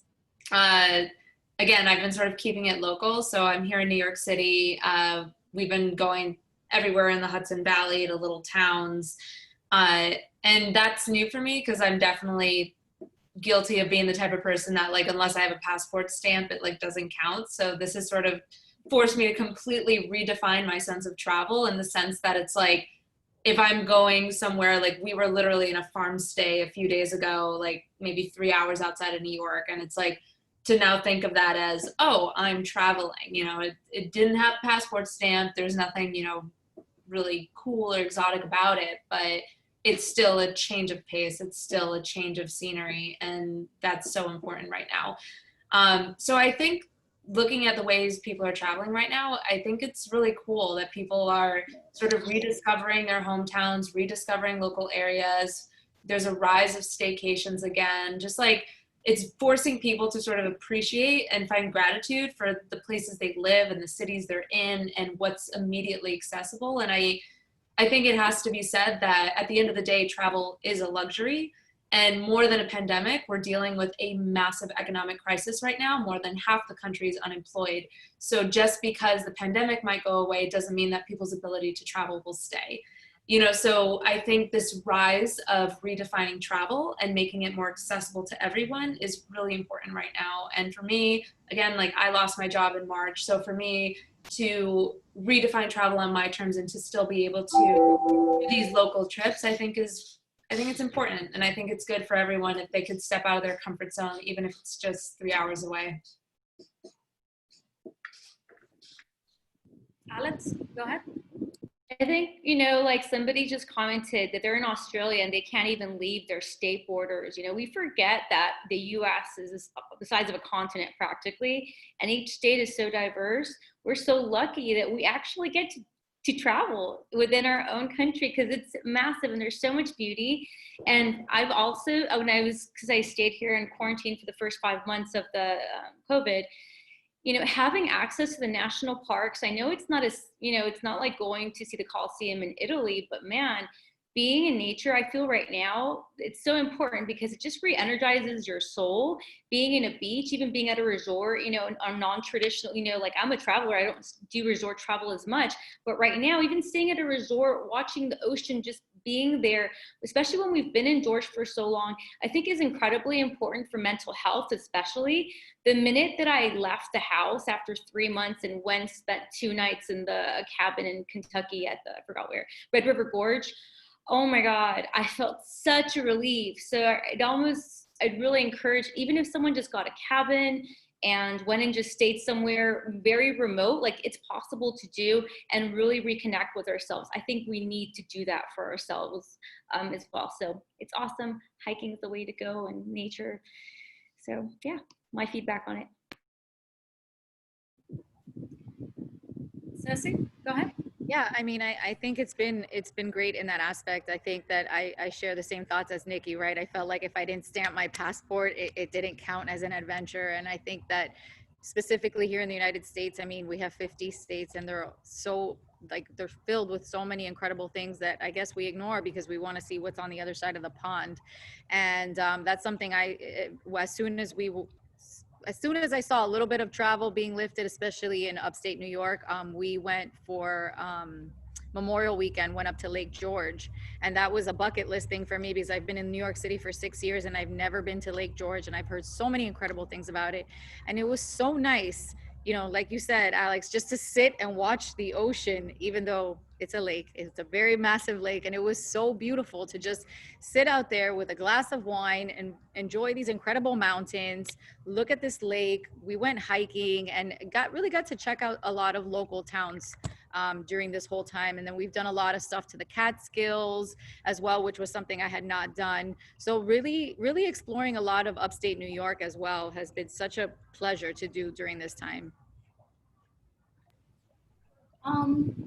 Again, I've been sort of keeping it local. So I'm here in New York City. We've been going everywhere in the Hudson Valley to little towns. And that's new for me because I'm definitely guilty of being the type of person that, like, unless I have a passport stamp, it like doesn't count. So this has sort of forced me to completely redefine my sense of travel, in the sense that it's like, if I'm going somewhere, like we were literally in a farm stay a few days ago, like maybe 3 hours outside of New York. And it's like, to now think of that as, oh, I'm traveling, you know, it didn't have a passport stamp. There's nothing, you know, really cool or exotic about it, but it's still a change of pace. It's still a change of scenery. And that's so important right now. So I think looking at the ways people are traveling right now, I think it's really cool that people are sort of rediscovering their hometowns, rediscovering local areas. There's a rise of staycations again, just like it's forcing people to sort of appreciate and find gratitude for the places they live and the cities they're in and what's immediately accessible. And I think it has to be said that at the end of the day, travel is a luxury. And more than a pandemic, we're dealing with a massive economic crisis right now. More than half the country is unemployed. So just because the pandemic might go away doesn't mean that people's ability to travel will stay. You know, so I think this rise of redefining travel and making it more accessible to everyone is really important right now. And for me, again, like I lost my job in March. So for me to redefine travel on my terms and to still be able to do these local trips, I think it's important. And I think it's good for everyone if they could step out of their comfort zone, even if it's just 3 hours away. Alex, go ahead. I think, you know, like somebody just commented that they're in Australia and they can't even leave their state borders. You know, we forget that the US is the size of a continent practically, and each state is so diverse. We're so lucky that we actually get to travel within our own country, because it's massive and there's so much beauty. And I've also, because I stayed here in quarantine for the first 5 months of the COVID, you know, having access to the national parks, I know it's not as, you know, it's not like going to see the Colosseum in Italy, but man, being in nature, I feel right now, it's so important because it just re-energizes your soul. Being in a beach, even being at a resort, you know, a non-traditional, you know, like I'm a traveler, I don't do resort travel as much, but right now, even staying at a resort, watching the ocean, just being there, especially when we've been in Georgia for so long, I think is incredibly important for mental health, especially. The minute that I left the house after 3 months and went spent 2 nights in the cabin in Kentucky at the, I forgot where, Red River Gorge, oh my God, I felt such a relief. So I'd really encourage, even if someone just got a cabin and went and just stayed somewhere very remote, like it's possible to do, and really reconnect with ourselves. I think we need to do that for ourselves as well. So it's awesome. Hiking is the way to go, and nature. So yeah, my feedback on it. Ceci, go ahead. Yeah, I mean, I think it's been great in that aspect. I think that I share the same thoughts as Nikki, right? I felt like if I didn't stamp my passport, it didn't count as an adventure. And I think that specifically here in the United States, I mean, we have 50 states, and they're so, like, they're filled with so many incredible things that I guess we ignore because we want to see what's on the other side of the pond. And that's something as soon as I saw a little bit of travel being lifted, especially in upstate New York, we went for Memorial Weekend, went up to Lake George. And that was a bucket list thing for me because I've been in New York City for 6 years and I've never been to Lake George, and I've heard so many incredible things about it. And it was so nice, you know, like you said, Alex, just to sit and watch the ocean, even though it's a lake, it's a very massive lake. And it was so beautiful to just sit out there with a glass of wine and enjoy these incredible mountains, look at this lake. We went hiking and really got to check out a lot of local towns during this whole time. And then we've done a lot of stuff to the Catskills as well, which was something I had not done. So really, really exploring a lot of upstate New York as well has been such a pleasure to do during this time.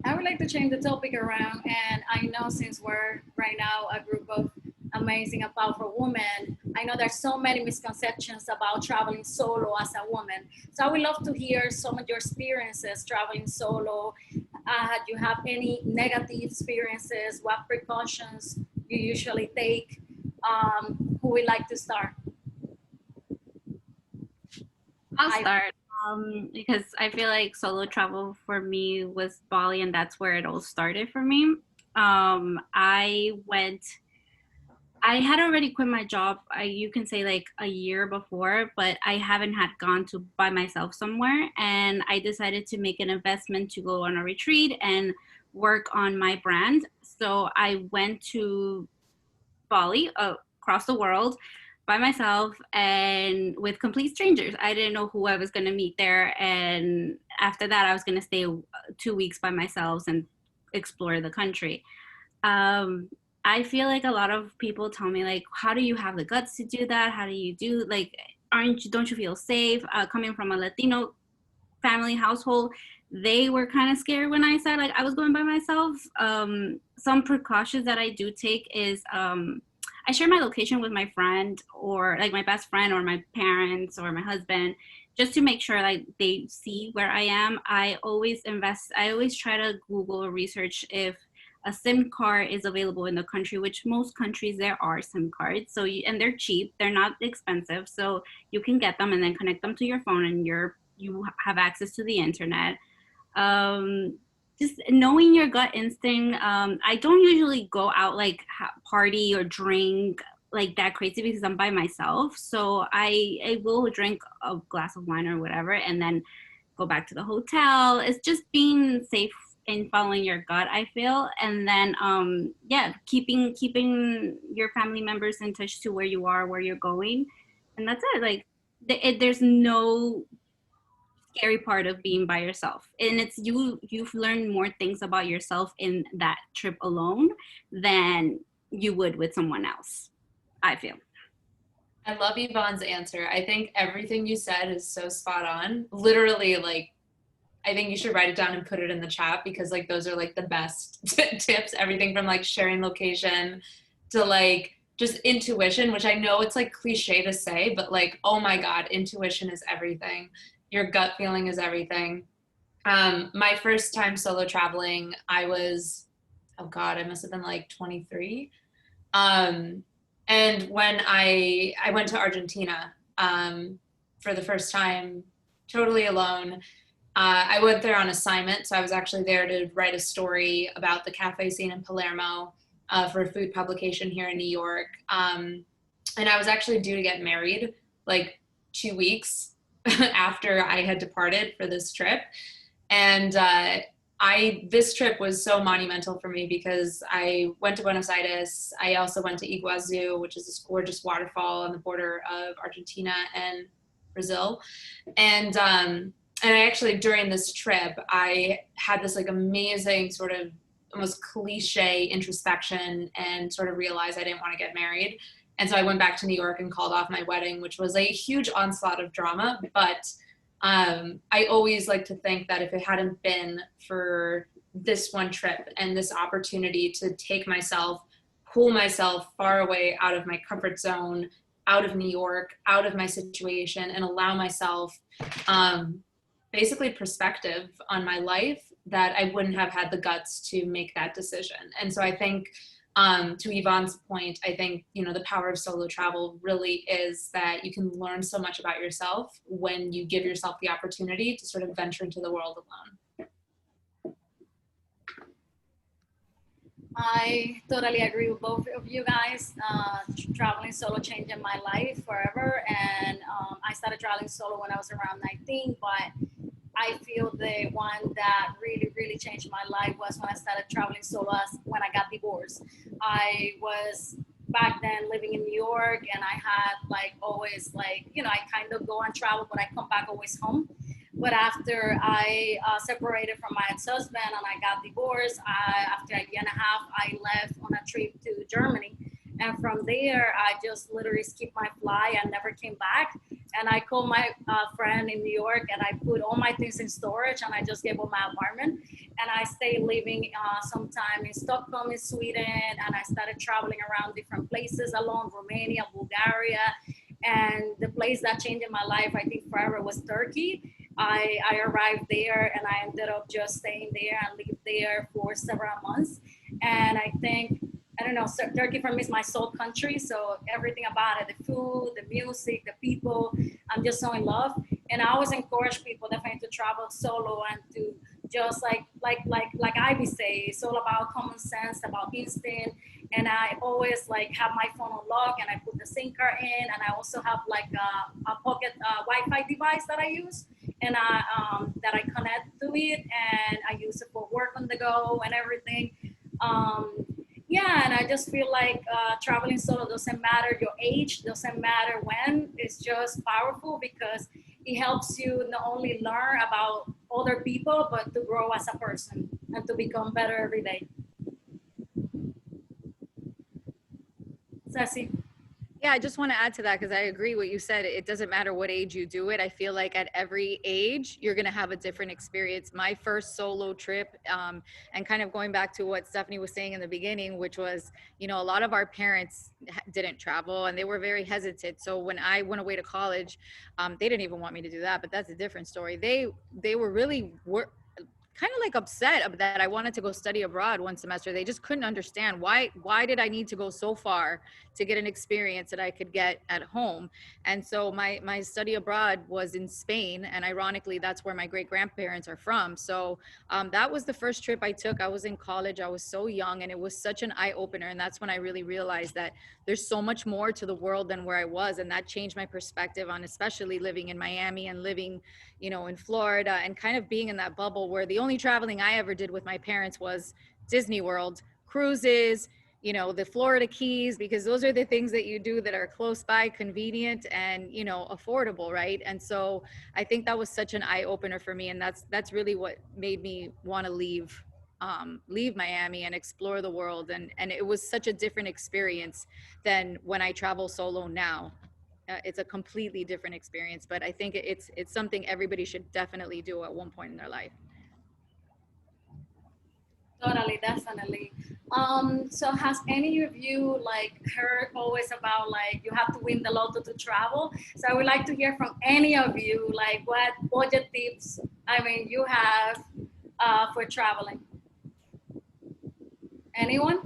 I would like to change the topic around, and I know since we're right now a group of amazing and powerful women, I know there's so many misconceptions about traveling solo as a woman. So I would love to hear some of your experiences traveling solo. Do you have any negative experiences? What precautions you usually take? Who would like to start? I'll start because I feel like solo travel for me was Bali, and that's where it all started for me. I had already quit my job, you can say like a year before, but I haven't had gone to by myself somewhere. And I decided to make an investment to go on a retreat and work on my brand. So I went to Bali, across the world by myself and with complete strangers. I didn't know who I was going to meet there. And after that, I was going to stay 2 weeks by myself and explore the country. I feel like a lot of people tell me like, how do you have the guts to do that? How do you do, like, don't you feel safe? Coming from a Latino family household, they were kind of scared when I said like I was going by myself. Some precautions that I do take is I share my location with my friend, or like my best friend, or my parents, or my husband, just to make sure like they see where I am. I always try to Google or research if a SIM card is available in the country, which most countries there are SIM cards. So and they're cheap, they're not expensive, so you can get them and then connect them to your phone, and you have access to the internet. Just knowing your gut instinct. I don't usually go out like party or drink like that crazy because I'm by myself. So I will drink a glass of wine or whatever and then go back to the hotel. It's just being safe and following your gut, I feel. And then keeping your family members in touch to where you are, where you're going. And that's it. Like there's no scary part of being by yourself, and it's you've learned more things about yourself in that trip alone than you would with someone else, I feel. I love Yvonne's answer. I think everything you said is so spot on. Literally, like, I think you should write it down and put it in the chat, because like those are like the best tips. Everything from like sharing location to like just intuition, which I know it's like cliche to say, but like, oh my God, intuition is everything. Your gut feeling is everything. My first time solo traveling, I was oh God, I must have been like 23. And when I went to Argentina for the first time, totally alone. I went there on assignment, so I was actually there to write a story about the cafe scene in Palermo for a food publication here in New York. And I was actually due to get married like 2 weeks after I had departed for this trip. And this trip was so monumental for me because I went to Buenos Aires. I also went to Iguazu, which is this gorgeous waterfall on the border of Argentina and Brazil. And I actually, during this trip, I had this like amazing sort of almost cliche introspection and sort of realized I didn't want to get married. And so I went back to New York and called off my wedding, which was a huge onslaught of drama. But I always like to think that if it hadn't been for this one trip and this opportunity to take myself, pull myself far away out of my comfort zone, out of New York, out of my situation, and allow myself basically perspective on my life, that I wouldn't have had the guts to make that decision. And so I think to Yvonne's point, I think, you know, the power of solo travel really is that you can learn so much about yourself when you give yourself the opportunity to sort of venture into the world alone. I totally agree with both of you guys. Traveling solo changed my life forever. And I started traveling solo when I was around 19, but I feel the one that really, really changed my life was when I started traveling solo when I got divorced. I was back then living in New York, and I had like always like, you know, I kind of go and travel, but I come back always home. But after I separated from my ex-husband and I got divorced, after a year and a half, I left on a trip to Germany. And from there, I just literally skipped my flight and never came back. And I called my friend in New York, and I put all my things in storage, and I just gave up my apartment. And I stayed living sometime in Stockholm, in Sweden, and I started traveling around different places along Romania, Bulgaria. And the place that changed my life, I think forever, was Turkey. I arrived there, and I ended up just staying there and lived there for several months. And I think, I don't know, Turkey for me is my soul country. So everything about it, the food, the music, the people, I'm just so in love. And I always encourage people definitely to travel solo and to just like Ivy say, it's all about common sense, about instinct. And I always like have my phone on lock, and I put the SIM card in, and I also have like a pocket Wi-Fi device that I use, and that I connect to it, and I use it for work on the go and everything. Yeah, and I just feel like traveling solo doesn't matter your age, doesn't matter when. It's just powerful because it helps you not only learn about other people, but to grow as a person and to become better every day. Ceci? Yeah, I just want to add to that because I agree what you said. It doesn't matter what age you do it. I feel like at every age, you're going to have a different experience. My first solo trip, and kind of going back to what Stephanie was saying in the beginning, which was, you know, a lot of our parents didn't travel and they were very hesitant. So when I went away to college, they didn't even want me to do that, but that's a different story. They were really kind of like upset that I wanted to go study abroad one semester. They just couldn't understand why did I need to go so far to get an experience that I could get at home. And so my study abroad was in Spain, and ironically that's where my great grandparents are from. So that was the first trip I took. I was in college, I was so young, and it was such an eye-opener. And that's when I really realized that there's so much more to the world than where I was, and that changed my perspective on especially living in Miami and living, you know, in Florida, and kind of being in that bubble where the only traveling I ever did with my parents was Disney World, cruises, you know, the Florida Keys, because those are the things that you do that are close by, convenient, and, you know, affordable, right? And so I think that was such an eye opener for me, and that's really what made me want to leave Miami and explore the world. And it was such a different experience than when I travel solo now. It's a completely different experience, but I think it's something everybody should definitely do at one point in their life. Totally, definitely. So has any of you like heard always about like you have to win the lotto to travel? So I would like to hear from any of you, like what budget tips, I mean, you have for traveling. Anyone?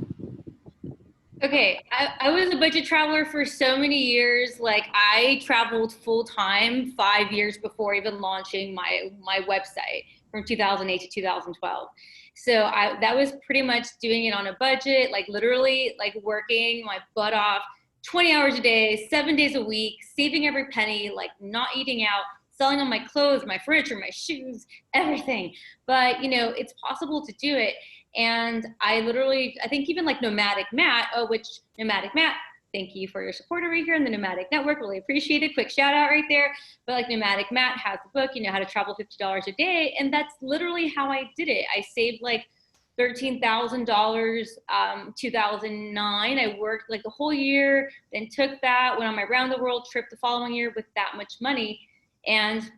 Okay, I was a budget traveler for so many years. Like I traveled full time 5 years before even launching my website from 2008 to 2012. So that was pretty much doing it on a budget, like literally like working my butt off 20 hours a day, 7 days a week, saving every penny, like not eating out, selling all my clothes, my furniture, my shoes, everything. But you know, it's possible to do it. And I literally, I think even like Nomadic Matt, which Nomadic Matt, thank you for your support over here in the Nomadic Network. Really appreciate it. Quick shout out right there. But like Nomadic Matt has the book, you know, how to travel $50 a day. And that's literally how I did it. I saved like $13,000, 2009. I worked like the whole year, then took that, went on my round the world trip the following year with that much money. And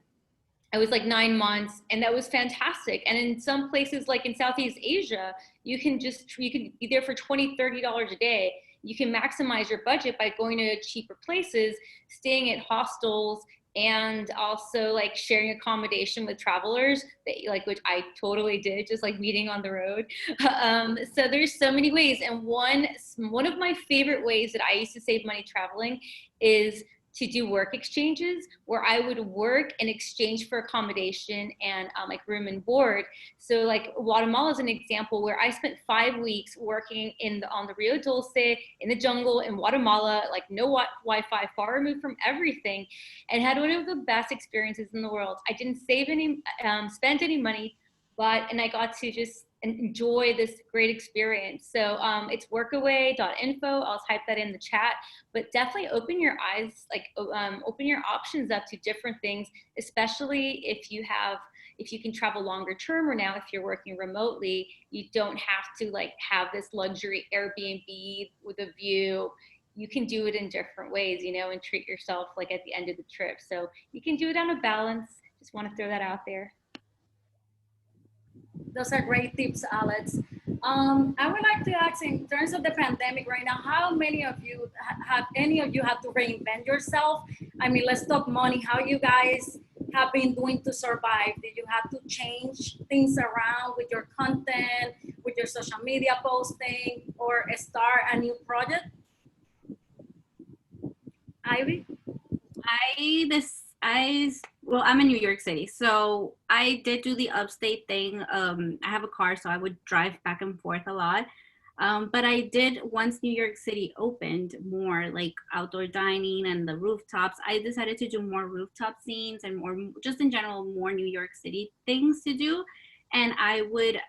I was like 9 months, and that was fantastic. And in some places, like in Southeast Asia, you can be there for $20, $30 a day. You can maximize your budget by going to cheaper places, staying at hostels, and also like sharing accommodation with travelers that like, which I totally did, just like meeting on the road. So there's so many ways. And one of my favorite ways that I used to save money traveling is to do work exchanges, where I would work in exchange for accommodation and like room and board. So like Guatemala is an example where I spent 5 weeks working on the Rio Dulce in the jungle in Guatemala, like no Wi-Fi, far removed from everything, and had one of the best experiences in the world. I didn't spend any money, and I got to just enjoy this great experience. So it's workaway.info. I'll type that in the chat, but definitely open your eyes, like open your options up to different things, especially if you can travel longer term, or now if you're working remotely, you don't have to like have this luxury Airbnb with a view. You can do it in different ways, you know, and treat yourself like at the end of the trip. So you can do it on a balance. Just want to throw that out there. Those are great tips, Alex. I would like to ask, in terms of the pandemic right now, how many of you have any of you had to reinvent yourself? I mean, let's talk money. How you guys have been doing to survive? Did you have to change things around with your content, with your social media posting, or start a new project? Ivy? Well, I'm in New York City, so I did do the upstate thing. I have a car, so I would drive back and forth a lot. But I did, once New York City opened more like outdoor dining and the rooftops, I decided to do more rooftop scenes and more, just in general, more New York City things to do. And I would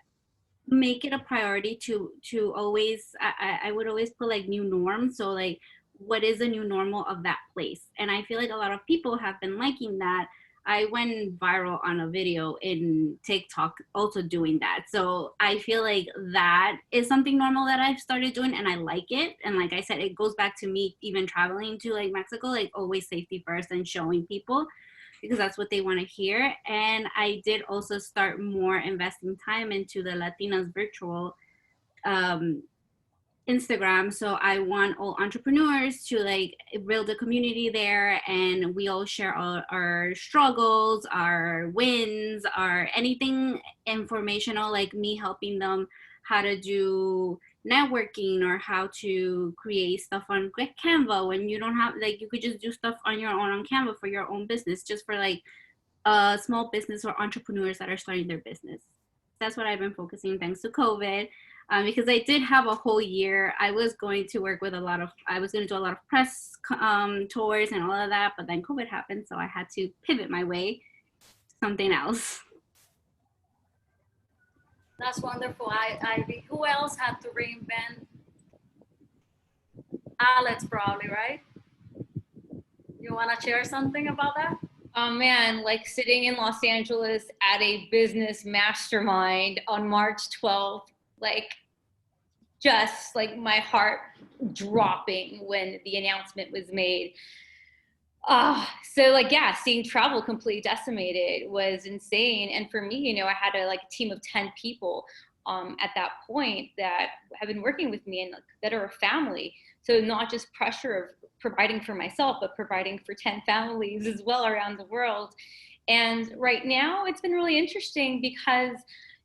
make it a priority to always, I would always put like new norms. So like, what is the new normal of that place? And I feel like a lot of people have been liking that. I went viral on a video in TikTok also doing that. So I feel like that is something normal that I've started doing, and I like it. And like I said, it goes back to me even traveling to like Mexico, like always safety first and showing people, because that's what they want to hear. And I did also start more investing time into the Latinas virtual Instagram. So I want all entrepreneurs to like build a community there, and we all share all our struggles, our wins, our anything informational, like me helping them how to do networking or how to create stuff on Canva when you don't have, like, you could just do stuff on your own on Canva for your own business, just for like a small business or entrepreneurs that are starting their business. That's what I've been focusing thanks to COVID. Because I did have a whole year. I was going to work with I was going to do a lot of press tours and all of that, but then COVID happened, so I had to pivot my way to something else. That's wonderful, Ivy. Who else had to reinvent? Alex, probably, right? You want to share something about that? Oh man, like sitting in Los Angeles at a business mastermind on March 12th, like just like my heart dropping when the announcement was made. So like, yeah, seeing travel completely decimated was insane. And for me, you know, I had a team of 10 people at that point that have been working with me and that are a family. So not just pressure of providing for myself, but providing for 10 families as well around the world. And right now it's been really interesting because,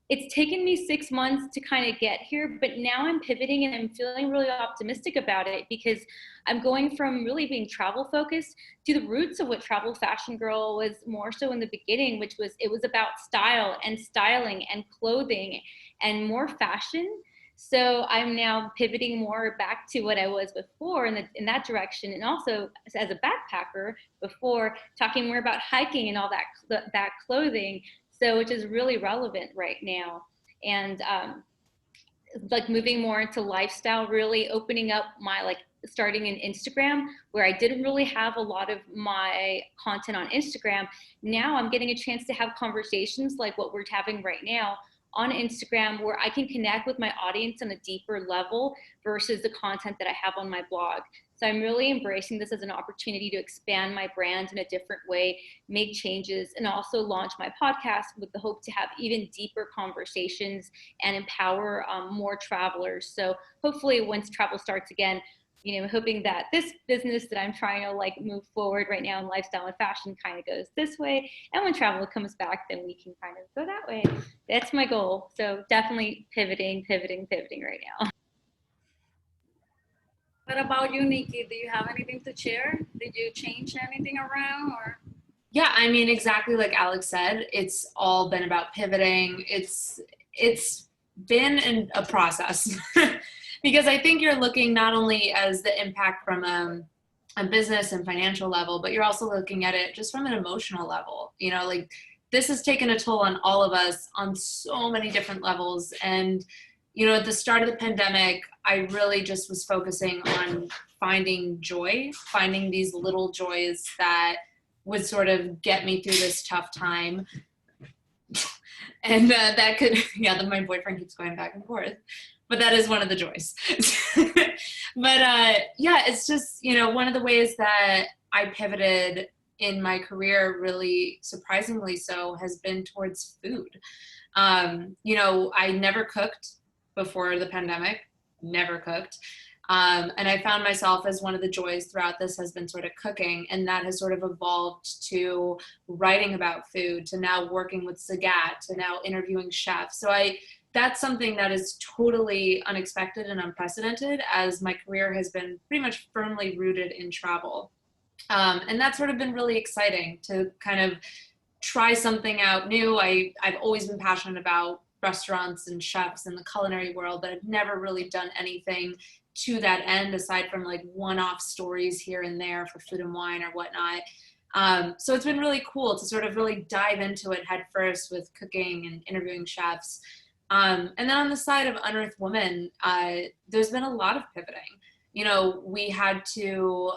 it's taken me 6 months to kind of get here, but now I'm pivoting and I'm feeling really optimistic about it because I'm going from really being travel focused to the roots of what Travel Fashion Girl was more so in the beginning, which was it was about style and styling and clothing and more fashion. So I'm now pivoting more back to what I was before in that direction, and also as a backpacker before, talking more about hiking and all that clothing. So which is really relevant right now, and like moving more into lifestyle, really opening up my like starting in Instagram where I didn't really have a lot of my content on Instagram. Now I'm getting a chance to have conversations like what we're having right now on Instagram where I can connect with my audience on a deeper level versus the content that I have on my blog. So I'm really embracing this as an opportunity to expand my brand in a different way, make changes, and also launch my podcast with the hope to have even deeper conversations and empower more travelers. So hopefully once travel starts again, you know, hoping that this business that I'm trying to like move forward right now in lifestyle and fashion kind of goes this way. And when travel comes back, then we can kind of go that way. That's my goal. So definitely pivoting right now. What about you, Nikki? Do you have anything to share? Did you change anything around or? Yeah, I mean, exactly like Alex said, it's all been about pivoting. It's been a process because I think you're looking not only as the impact from a business and financial level, but you're also looking at it just from an emotional level. You know, like this has taken a toll on all of us on so many different levels. And, you know, at the start of the pandemic, I really just was focusing on finding joy, finding these little joys that would sort of get me through this tough time. And that could, yeah, my boyfriend keeps going back and forth, but that is one of the joys. But yeah, it's just, you know, one of the ways that I pivoted in my career, really surprisingly so, has been towards food. You know, I never cooked before the pandemic, never cooked. And I found myself as one of the joys throughout this has been sort of cooking, and that has sort of evolved to writing about food, to now working with Zagat, to now interviewing chefs. So that's something that is totally unexpected and unprecedented, as my career has been pretty much firmly rooted in travel. And that's sort of been really exciting to kind of try something out new. I've always been passionate about restaurants and chefs in the culinary world, but I've never really done anything to that end aside from like one-off stories here and there for Food and Wine or whatnot. So it's been really cool to sort of really dive into it head first with cooking and interviewing chefs. And then on the side of Unearthed Woman, there's been a lot of pivoting. You know, we had to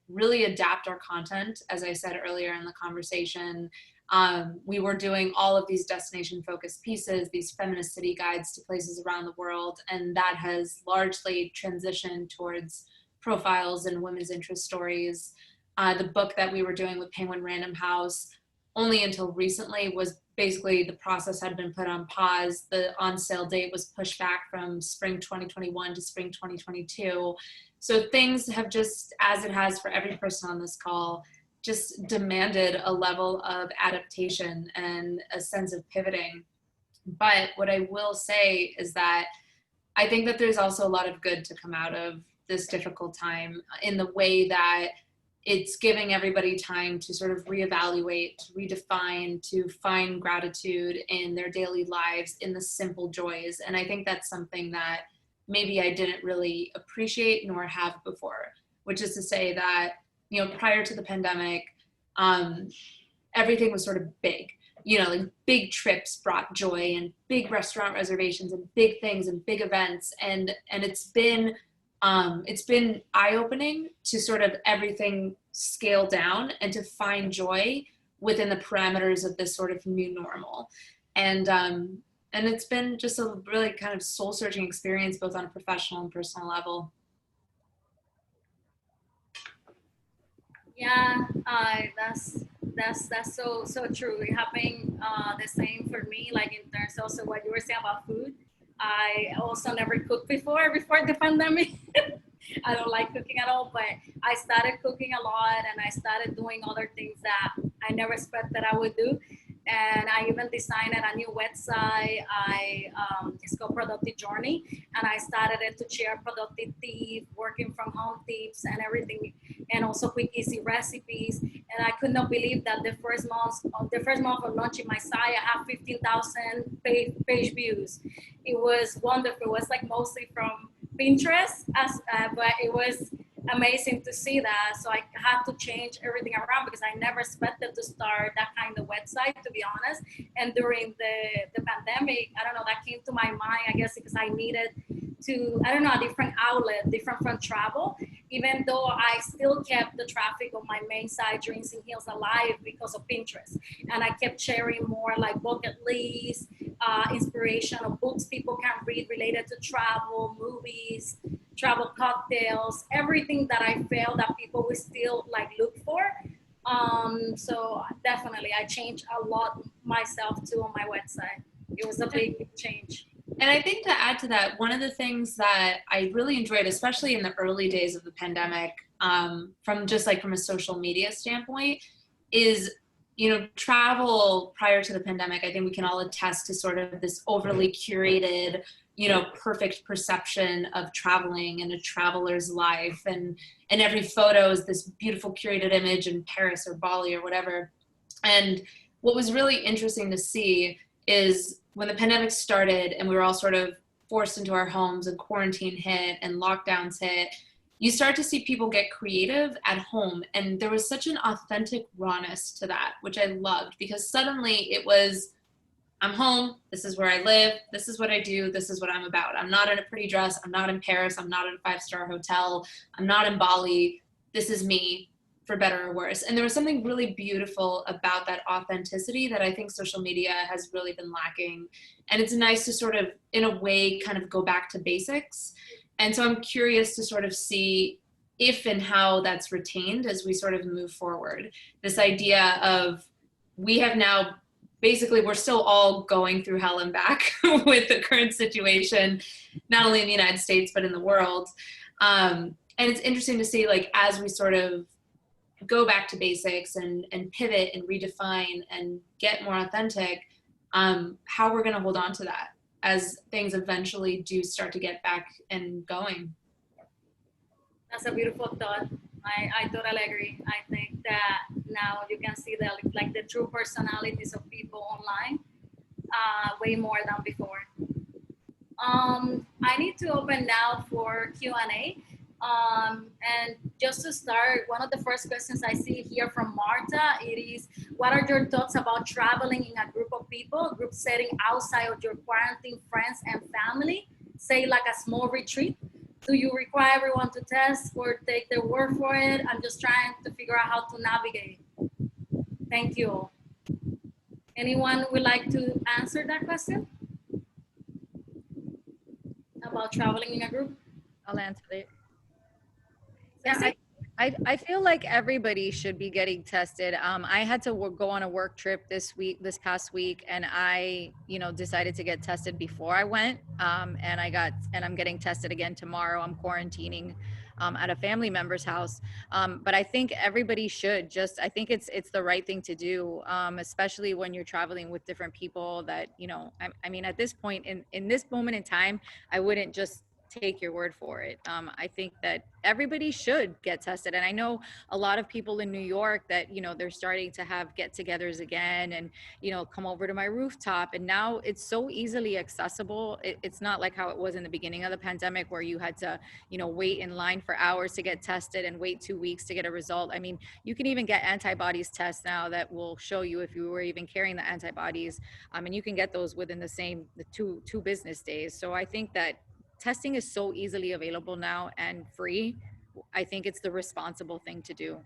really adapt our content, as I said earlier in the conversation. We were doing all of these destination-focused pieces, these feminist city guides to places around the world, and that has largely transitioned towards profiles and women's interest stories. The book that we were doing with Penguin Random House, only until recently, was basically the process had been put on pause. The on-sale date was pushed back from spring 2021 to spring 2022. So things have just, as it has for every person on this call, just demanded a level of adaptation and a sense of pivoting. But what I will say is that I think that there's also a lot of good to come out of this difficult time, in the way that it's giving everybody time to sort of reevaluate, to redefine, to find gratitude in their daily lives, in the simple joys. And I think that's something that maybe I didn't really appreciate nor have before, which is to say that, you know, prior to the pandemic, everything was sort of big. You know, like big trips brought joy, and big restaurant reservations, and big things, and big events, and it's been eye-opening to sort of everything scale down and to find joy within the parameters of this sort of new normal. And it's been just a really kind of soul-searching experience, both on a professional and personal level. Yeah, that's so true. It happened the same for me. Like in terms also what you were saying about food. I also never cooked before the pandemic. I don't like cooking at all, but I started cooking a lot, and I started doing other things that I never expected I would do. And I even designed a new website. It's called Productive Journey, and I started it to share productive tips, working from home tips, and everything, and also quick, easy recipes. And I could not believe that the first month of launching my site, I have 15,000 page views. It was wonderful. It was like mostly from Pinterest, but it was amazing to see that. So I had to change everything around because I never expected to start that kind of website, to be honest. And during the pandemic, I don't know, that came to my mind, I guess, because I needed to, I don't know, a different outlet, different from travel, even though I still kept the traffic on my main site, Dreams and Hills, alive because of Pinterest. And I kept sharing more like bucket lists, inspirational books people can read related to travel, movies, travel cocktails, everything that I felt that people would still like look for. So definitely I changed a lot myself too on my website. It was a big change. And I think to add to that, one of the things that I really enjoyed, especially in the early days of the pandemic, from just like from a social media standpoint, is, you know, travel prior to the pandemic. I think we can all attest to sort of this overly curated, you know, perfect perception of traveling and a traveler's life, and every photo is this beautiful curated image in Paris or Bali or whatever. And what was really interesting to see is when the pandemic started and we were all sort of forced into our homes and quarantine hit and lockdowns hit, you start to see people get creative at home. And there was such an authentic rawness to that, which I loved, because suddenly it was, I'm home, this is where I live, this is what I do, this is what I'm about. I'm not in a pretty dress, I'm not in Paris, I'm not in a 5-star hotel, I'm not in Bali, this is me, for better or worse. And there was something really beautiful about that authenticity that I think social media has really been lacking. And it's nice to sort of, in a way, kind of go back to basics. And so I'm curious to sort of see if and how that's retained as we sort of move forward. This idea of, we have now, basically, we're still all going through hell and back with the current situation, not only in the United States, but in the world. And it's interesting to see, like, as we sort of go back to basics and pivot and redefine and get more authentic, how we're going to hold on to that as things eventually do start to get back and going. That's a beautiful thought. I totally agree. I think that now you can see the true personalities of people online way more than before. I need to open now for Q&A. And just to start, one of the first questions I see here from Marta, it is, what are your thoughts about traveling in a group of people, group setting outside of your quarantine friends and family, say like a small retreat? Do you require everyone to test or take their word for it? I'm just trying to figure out how to navigate. Thank you. Anyone would like to answer that question about traveling in a group? I'll answer it. Yeah, I feel like everybody should be getting tested. I had to go on a work trip this past week, and I, decided to get tested before I went. And I'm getting tested again tomorrow. I'm quarantining at a family member's house. But I think everybody should I think it's the right thing to do, especially when you're traveling with different people that, I mean, at this point in this moment in time, I wouldn't just take your word for it. I think that everybody should get tested. And I know a lot of people in New York that, they're starting to have get-togethers again and, come over to my rooftop. And now it's so easily accessible. It's not like how it was in the beginning of the pandemic where you had to, wait in line for hours to get tested and wait 2 weeks to get a result. I mean, you can even get antibodies tests now that will show you if you were even carrying the antibodies. And you can get those within the two business days. So I think that testing is so easily available now and free. I think it's the responsible thing to do.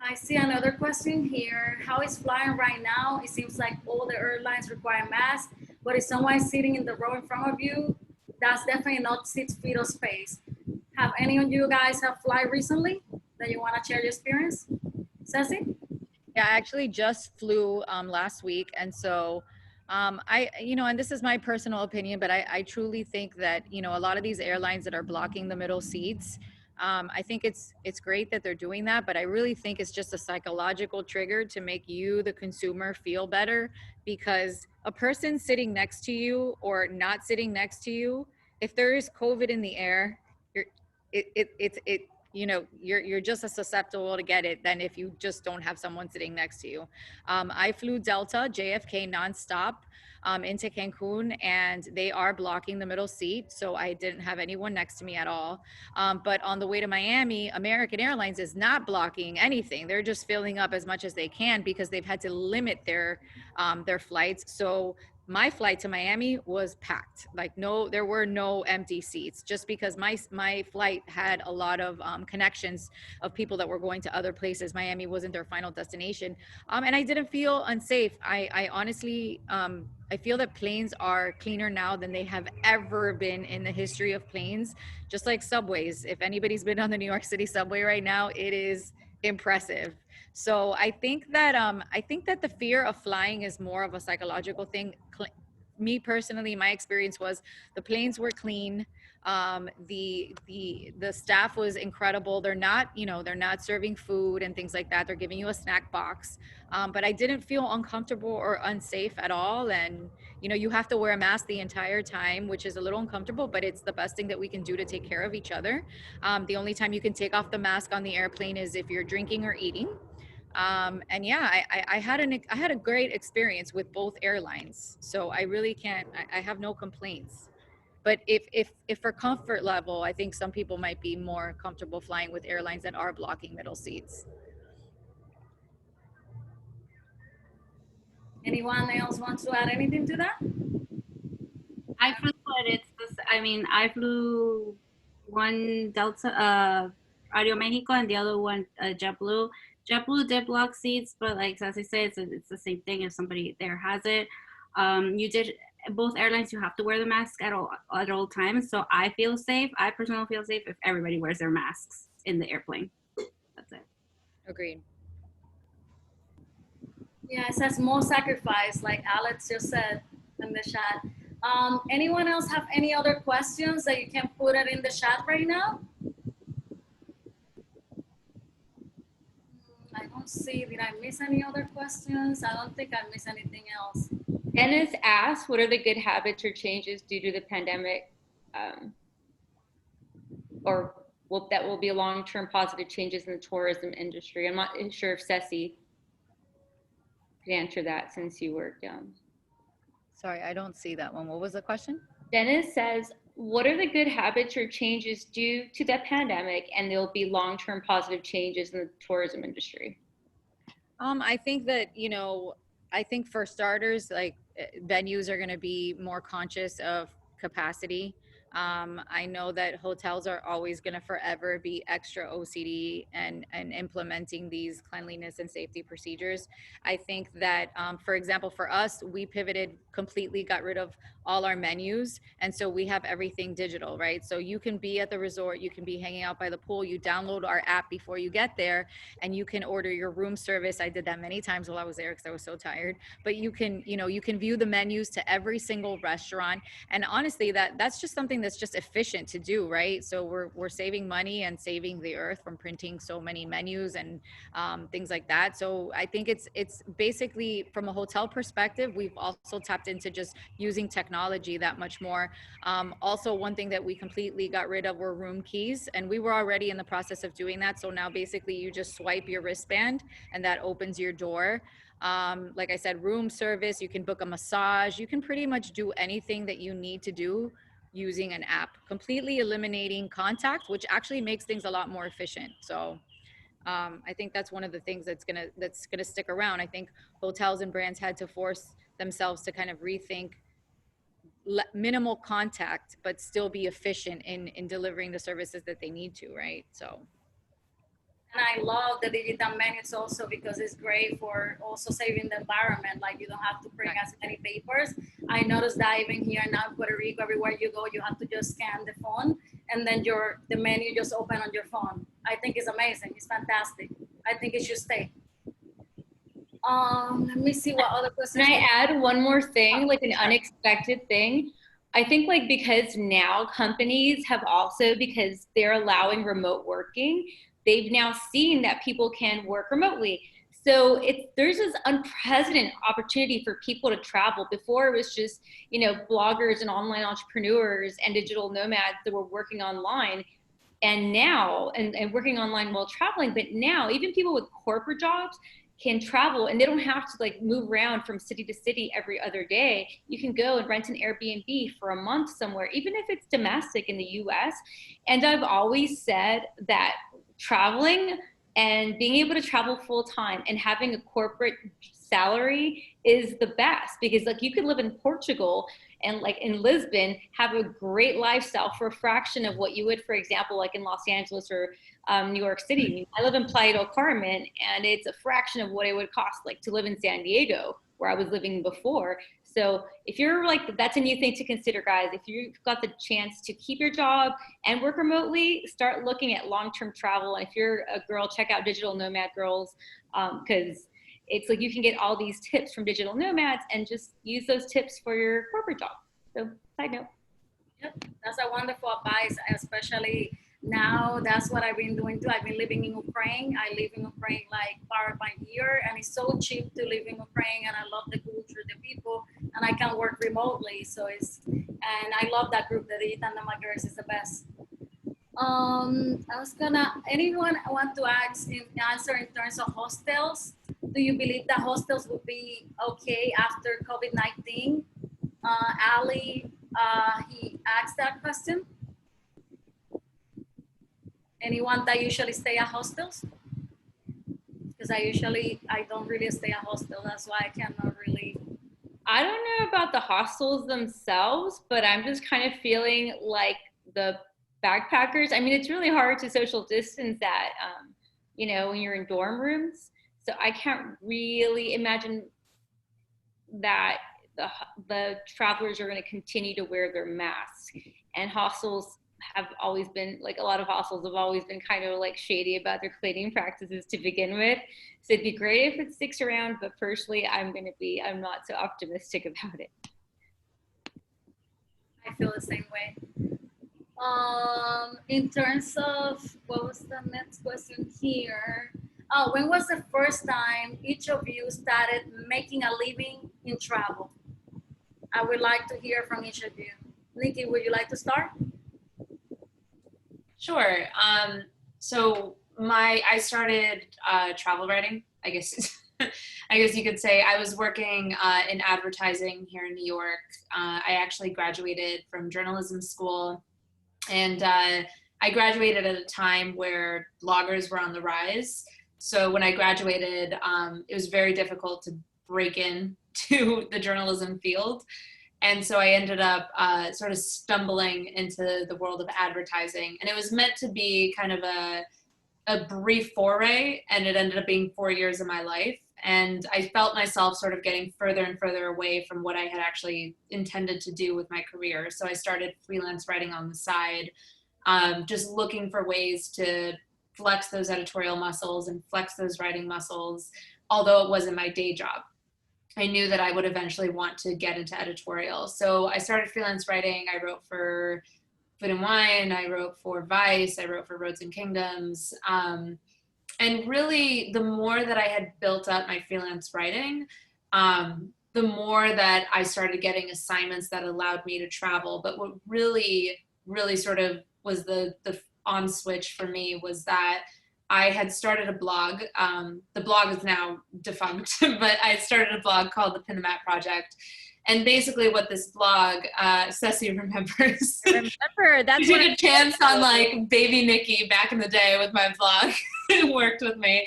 I see another question here. How is flying right now? It seems like all the airlines require masks, but if someone is sitting in the row in front of you, that's definitely not 6 feet of space. Have any of you guys have fly recently that you want to share your experience? Ceci? Yeah, I actually just flew last week. And so and this is my personal opinion, but I truly think that, a lot of these airlines that are blocking the middle seats, I think it's great that they're doing that, but I really think it's just a psychological trigger to make you, the consumer, feel better, because a person sitting next to you or not sitting next to you, if there is COVID in the air, you're it you know, you're just as susceptible to get it than if you just don't have someone sitting next to you. I flew Delta JFK nonstop into Cancun, and they are blocking the middle seat, so I didn't have anyone next to me at all. But on the way to Miami, American Airlines is not blocking anything. They're just filling up as much as they can because they've had to limit their flights. So my flight to Miami was packed. Like, no, there were no empty seats, just because my flight had a lot of connections of people that were going to other places. Miami wasn't their final destination. And I didn't feel unsafe. I honestly, I feel that planes are cleaner now than they have ever been in the history of planes, just like subways. If anybody's been on the New York City subway right now, it is impressive. So I think that the fear of flying is more of a psychological thing. Me personally, my experience was the planes were clean. The staff was incredible. They're not, you know, they're not serving food and things like that. They're giving you a snack box. But I didn't feel uncomfortable or unsafe at all. And, you know, you have to wear a mask the entire time, which is a little uncomfortable, but it's the best thing that we can do to take care of each other. The only time you can take off the mask on the airplane is if you're drinking or eating. And yeah, I had a great experience with both airlines. So I really can't, I have no complaints. But if for comfort level, I think some people might be more comfortable flying with airlines that are blocking middle seats. Anyone else wants to add anything to that? I flew, but it's this. I mean, I flew one Delta, Aeromexico, and the other one JetBlue. JetBlue did block seats, but like as I said, it's the same thing. If somebody there has it, you did both airlines. You have to wear the mask at all times. So I feel safe. I personally feel safe if everybody wears their masks in the airplane. That's it. Agreed. Yeah, it says more sacrifice, like Alex just said in the chat. Anyone else have any other questions that you can put it in the chat right now? I don't see, did I miss any other questions? I don't think I missed anything else. Dennis asked, what are the good habits or changes due to the pandemic? That will be long-term positive changes in the tourism industry? I'm not sure if Ceci could answer that since you worked down. Sorry, I don't see that one. What was the question? Dennis says, what are the good habits or changes due to the pandemic, and there'll be long-term positive changes in the tourism industry? I think that, you know, I think for starters, like venues are going to be more conscious of capacity. I know that hotels are always going to forever be extra OCD and implementing these cleanliness and safety procedures. I think that, for example, for us, we pivoted completely, got rid of all our menus. And so we have everything digital, right? So you can be at the resort, you can be hanging out by the pool, you download our app before you get there, and you can order your room service. I did that many times while I was there because I was so tired. But you can, you know, you can view the menus to every single restaurant. And honestly, that's just something that's just efficient to do, right? So we're saving money and saving the earth from printing so many menus and things like that. So I think it's basically, from a hotel perspective, we've also tapped into just using technology that much more. Also, one thing that we completely got rid of were room keys, and we were already in the process of doing that. So now basically you just swipe your wristband and that opens your door. Like I said, room service, you can book a massage, you can pretty much do anything that you need to do using an app, completely eliminating contact, which actually makes things a lot more efficient. So I think that's one of the things that's gonna stick around. I think hotels and brands had to force themselves to kind of rethink minimal contact, but still be efficient in delivering the services that they need to, right? So. And I love the digital menus also because it's great for also saving the environment. Like you don't have to bring as many papers. I noticed that even here now in Puerto Rico, everywhere you go, you have to just scan the phone and then the menu just open on your phone. I think it's amazing. It's fantastic. I think it should stay. Let me see what other questions. Can I add one more thing, like an unexpected thing? I think like because now companies have also, because they're allowing remote working, they've now seen that people can work remotely. So there's this unprecedented opportunity for people to travel. Before it was just, bloggers and online entrepreneurs and digital nomads that were working online and now and working online while traveling. But now even people with corporate jobs can travel and they don't have to like move around from city to city every other day. You can go and rent an Airbnb for a month somewhere, even if it's domestic in the US. And I've always said that traveling and being able to travel full time and having a corporate salary is the best, because like you could live in Portugal and like in Lisbon have a great lifestyle for a fraction of what you would, for example, like in Los Angeles or New York City. I live in Playa del Carmen, and it's a fraction of what it would cost like to live in San Diego, where I was living before. So if you're like, that's a new thing to consider, guys. If you've got the chance to keep your job and work remotely, start looking at long-term travel. And if you're a girl, check out Digital Nomad Girls, because it's like you can get all these tips from digital nomads and just use those tips for your corporate job. So side note. Yep, that's a wonderful advice, especially now. That's what I've been doing too. I've been living in Ukraine. I live in Ukraine like part of my year, and it's so cheap to live in Ukraine, and I love the culture, the people, and I can work remotely. So and I love that group. The Digital Nomad Girls is the best. Anyone want to answer in terms of hostels? Do you believe that hostels will be okay after COVID-19? Ali, he asked that question. Anyone that usually stay at hostels? Because I don't really stay at hostels. That's why I cannot really. I don't know about the hostels themselves, but I'm just kind of feeling like the backpackers. I mean, it's really hard to social distance that, when you're in dorm rooms. So I can't really imagine that the travelers are going to continue to wear their masks. And hostels have always been, like a lot of hostels have always been kind of like shady about their cleaning practices to begin with. So it'd be great if it sticks around, but personally, I'm not so optimistic about it. I feel the same way. In terms of, what was the next question here? When was the first time each of you started making a living in travel? I would like to hear from each of you. Nikki, would you like to start? Sure. So I started travel writing, I guess. I guess you could say. I was working in advertising here in New York. I actually graduated from journalism school, and I graduated at a time where bloggers were on the rise. So when I graduated, it was very difficult to break into the journalism field. And so I ended up sort of stumbling into the world of advertising. And it was meant to be kind of a brief foray, and it ended up being 4 years of my life. And I felt myself sort of getting further and further away from what I had actually intended to do with my career. So I started freelance writing on the side, just looking for ways to flex those editorial muscles and flex those writing muscles, although it wasn't my day job. I knew that I would eventually want to get into editorial. So I started freelance writing. I wrote for Food and Wine. I wrote for Vice. I wrote for Roads and Kingdoms. And really, the more that I had built up my freelance writing, the more that I started getting assignments that allowed me to travel. But what really, really sort of was the on switch for me was that I had started a blog. The blog is now defunct, but I started a blog called the Pin the Map Project. And basically what this blog, Ceci remembers. I remember, that's she took a chance on like baby Nikki back in the day with my blog. It worked with me.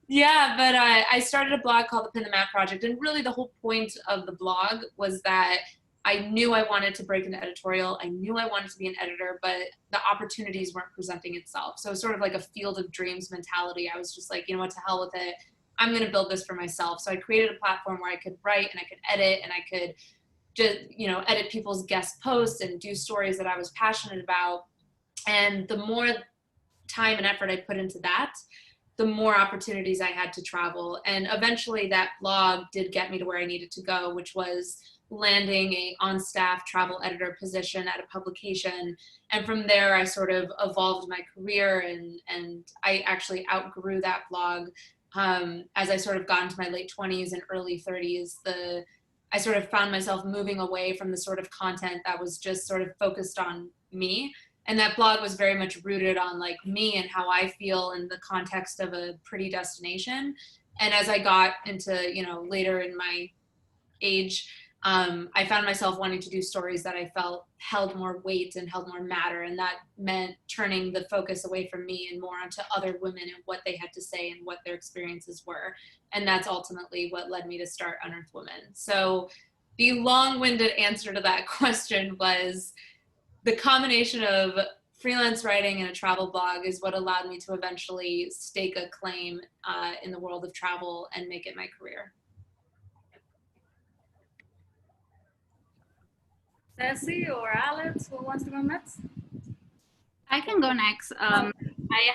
Yeah, but I started a blog called the Pin the Map Project. And really the whole point of the blog was that I knew I wanted to break into editorial. I knew I wanted to be an editor, but the opportunities weren't presenting itself. So it was sort of like a field of dreams mentality. I was just like, what, to hell with it. I'm going to build this for myself. So I created a platform where I could write and I could edit and I could just, edit people's guest posts and do stories that I was passionate about. And the more time and effort I put into that, the more opportunities I had to travel. And eventually that blog did get me to where I needed to go, which was landing a on-staff travel editor position at a publication. And from there, I sort of evolved my career, and I actually outgrew that blog. As I sort of got into my late 20s and early 30s, I sort of found myself moving away from the sort of content that was just sort of focused on me. And that blog was very much rooted on like me and how I feel in the context of a pretty destination. And as I got into, you know, later in my age, I found myself wanting to do stories that I felt held more weight and held more matter. And that meant turning the focus away from me and more onto other women and what they had to say and what their experiences were. And that's ultimately what led me to start Unearthed Women. So the long-winded answer to that question was the combination of freelance writing and a travel blog is what allowed me to eventually stake a claim in the world of travel and make it my career. Ceci or Alex, who wants to go next? I can go next. I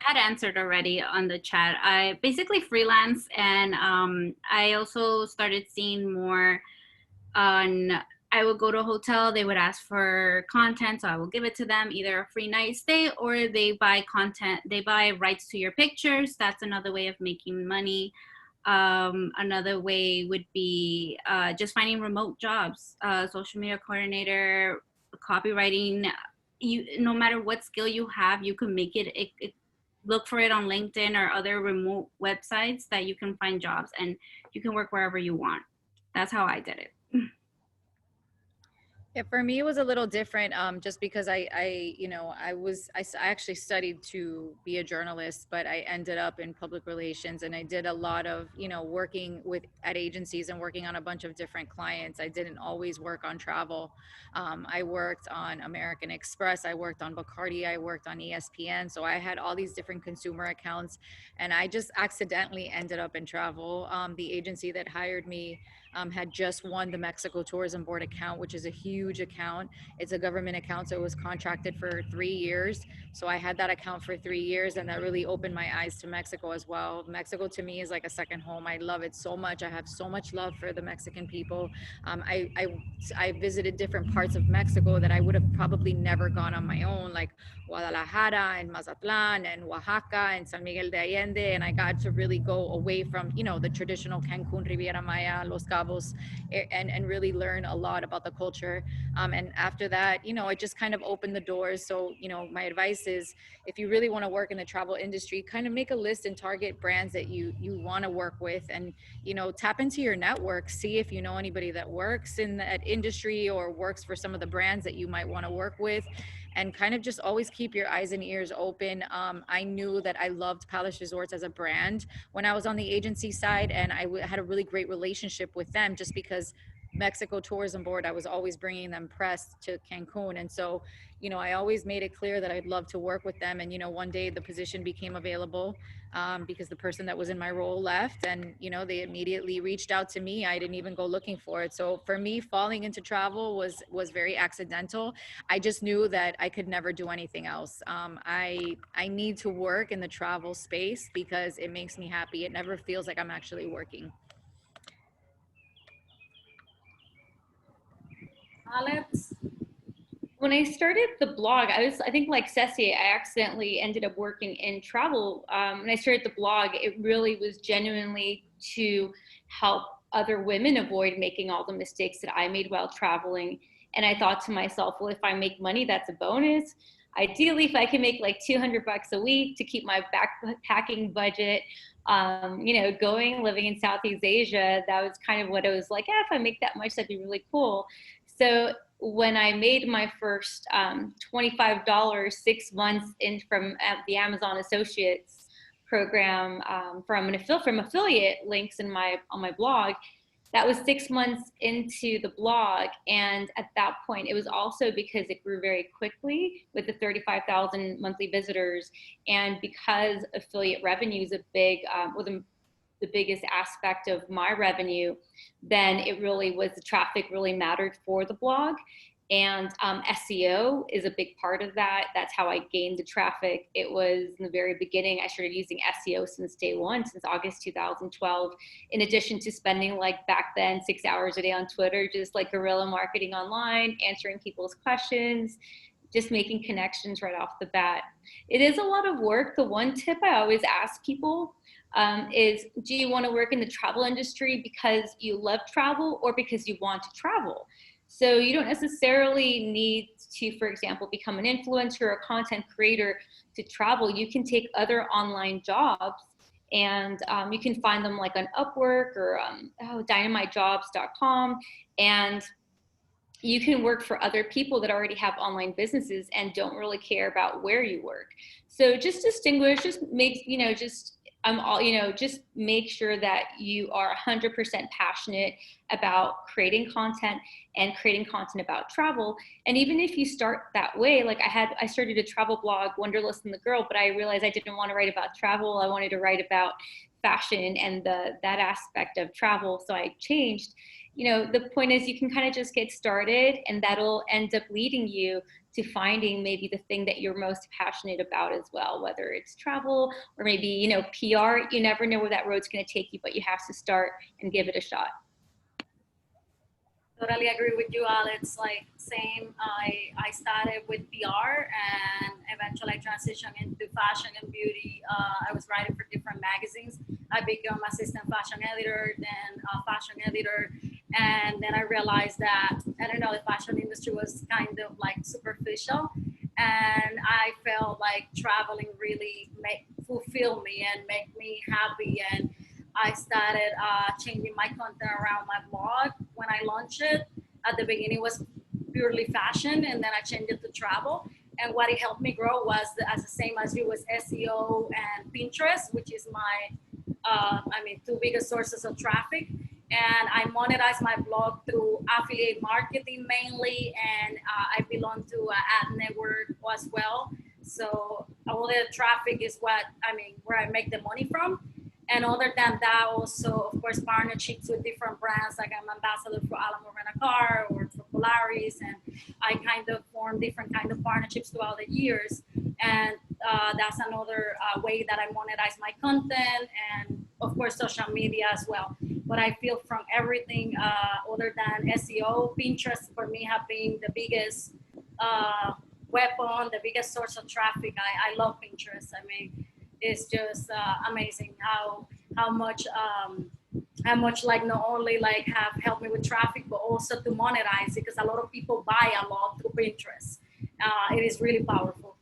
had answered already on the chat. I basically freelance, and I also started seeing more on, I would go to a hotel, they would ask for content, so I will give it to them, either a free night stay or they buy content, they buy rights to your pictures. That's another way of making money. Another way would be just finding remote jobs, social media coordinator, copywriting. No matter what skill you have, you can make it, look for it on LinkedIn or other remote websites that you can find jobs, and you can work wherever you want. That's how I did it. Yeah, for me, it was a little different, just because I actually studied to be a journalist, but I ended up in public relations, and I did a lot of, working at agencies and working on a bunch of different clients. I didn't always work on travel. I worked on American Express, I worked on Bacardi, I worked on ESPN. So I had all these different consumer accounts, and I just accidentally ended up in travel. The agency that hired me had just won the Mexico Tourism Board account, which is a huge account. It's a government account, so it was contracted for 3 years. So I had that account for 3 years, and that really opened my eyes to Mexico as well. Mexico to me is like a second home. I love it so much. I have so much love for the Mexican people. I visited different parts of Mexico that I would have probably never gone on my own, like Guadalajara and Mazatlan and Oaxaca and San Miguel de Allende, and I got to really go away from, the traditional Cancun, Riviera Maya, Los Cabos, and really learn a lot about the culture. And after that, it just kind of opened the doors. So, my advice is, if you really want to work in the travel industry, kind of make a list and target brands that you want to work with, and, tap into your network, see if you know anybody that works in that industry or works for some of the brands that you might want to work with, and kind of just always keep your eyes and ears open. I knew that I loved Palace Resorts as a brand when I was on the agency side, and I had a really great relationship with them just because Mexico Tourism Board, I was always bringing them press to Cancun. And so, I always made it clear that I'd love to work with them. And, one day the position became available because the person that was in my role left, and, they immediately reached out to me. I didn't even go looking for it. So for me, falling into travel was very accidental. I just knew that I could never do anything else. I need to work in the travel space because it makes me happy. It never feels like I'm actually working. Alex? When I started the blog, I think like Ceci, I accidentally ended up working in travel. When I started the blog, it really was genuinely to help other women avoid making all the mistakes that I made while traveling. And I thought to myself, well, if I make money, that's a bonus. Ideally, if I can make like $200 a week to keep my backpacking budget, going, living in Southeast Asia, that was kind of what it was like. If I make that much, that'd be really cool. So when I made my first $25 6 months in from the Amazon Associates program from affiliate links on my blog, that was 6 months into the blog. And at that point, it was also because it grew very quickly with the 35,000 monthly visitors. And because affiliate revenue is a big, the biggest aspect of my revenue, then it really was, the traffic really mattered for the blog. And SEO is a big part of that. That's how I gained the traffic. It was in the very beginning, I started using SEO since day one, since August 2012, in addition to spending like back then 6 hours a day on Twitter, just like guerrilla marketing online, answering people's questions, just making connections right off the bat. It is a lot of work. The one tip I always ask people is, do you want to work in the travel industry because you love travel or because you want to travel? So you don't necessarily need to, for example, become an influencer or a content creator to travel. You can take other online jobs, and you can find them like on Upwork or dynamitejobs.com. And you can work for other people that already have online businesses and don't really care about where you work. So just distinguish, just make, just make sure that you are 100% passionate about creating content and creating content about travel. And even if you start that way, like I started a travel blog, Wanderlust and the Girl, but I realized I didn't want to write about travel. I wanted to write about fashion and that aspect of travel. So I changed. The point is you can kind of just get started, and that'll end up leading you to finding maybe the thing that you're most passionate about as well, whether it's travel or maybe, PR. You never know where that road's going to take you, but you have to start and give it a shot. Totally agree with you, Alex. Like same, I started with PR and eventually I transitioned into fashion and beauty. I was writing for different magazines. I became assistant fashion editor, then fashion editor. And then I realized that, I don't know, the fashion industry was kind of like superficial. And I felt like traveling really fulfill me and make me happy. And I started changing my content around my blog. When I launched it, at the beginning it was purely fashion, and then I changed it to travel. And what it helped me grow was as the same as you, was SEO and Pinterest, which is my, two biggest sources of traffic. And I monetize my blog through affiliate marketing mainly, and I belong to an ad network as well. So all the traffic is where I make the money from. And other than that, also, of course, partnerships with different brands. Like I'm ambassador for Alamo Rent-A-Car or for Polaris, and I kind of form different kind of partnerships throughout the years. And that's another way that I monetize my content, and of course, social media as well. But I feel from everything other than SEO, Pinterest for me have been the biggest weapon, the biggest source of traffic. I love Pinterest. It's just amazing how much like not only like have helped me with traffic, but also to monetize, because a lot of people buy a lot through Pinterest. It is really powerful.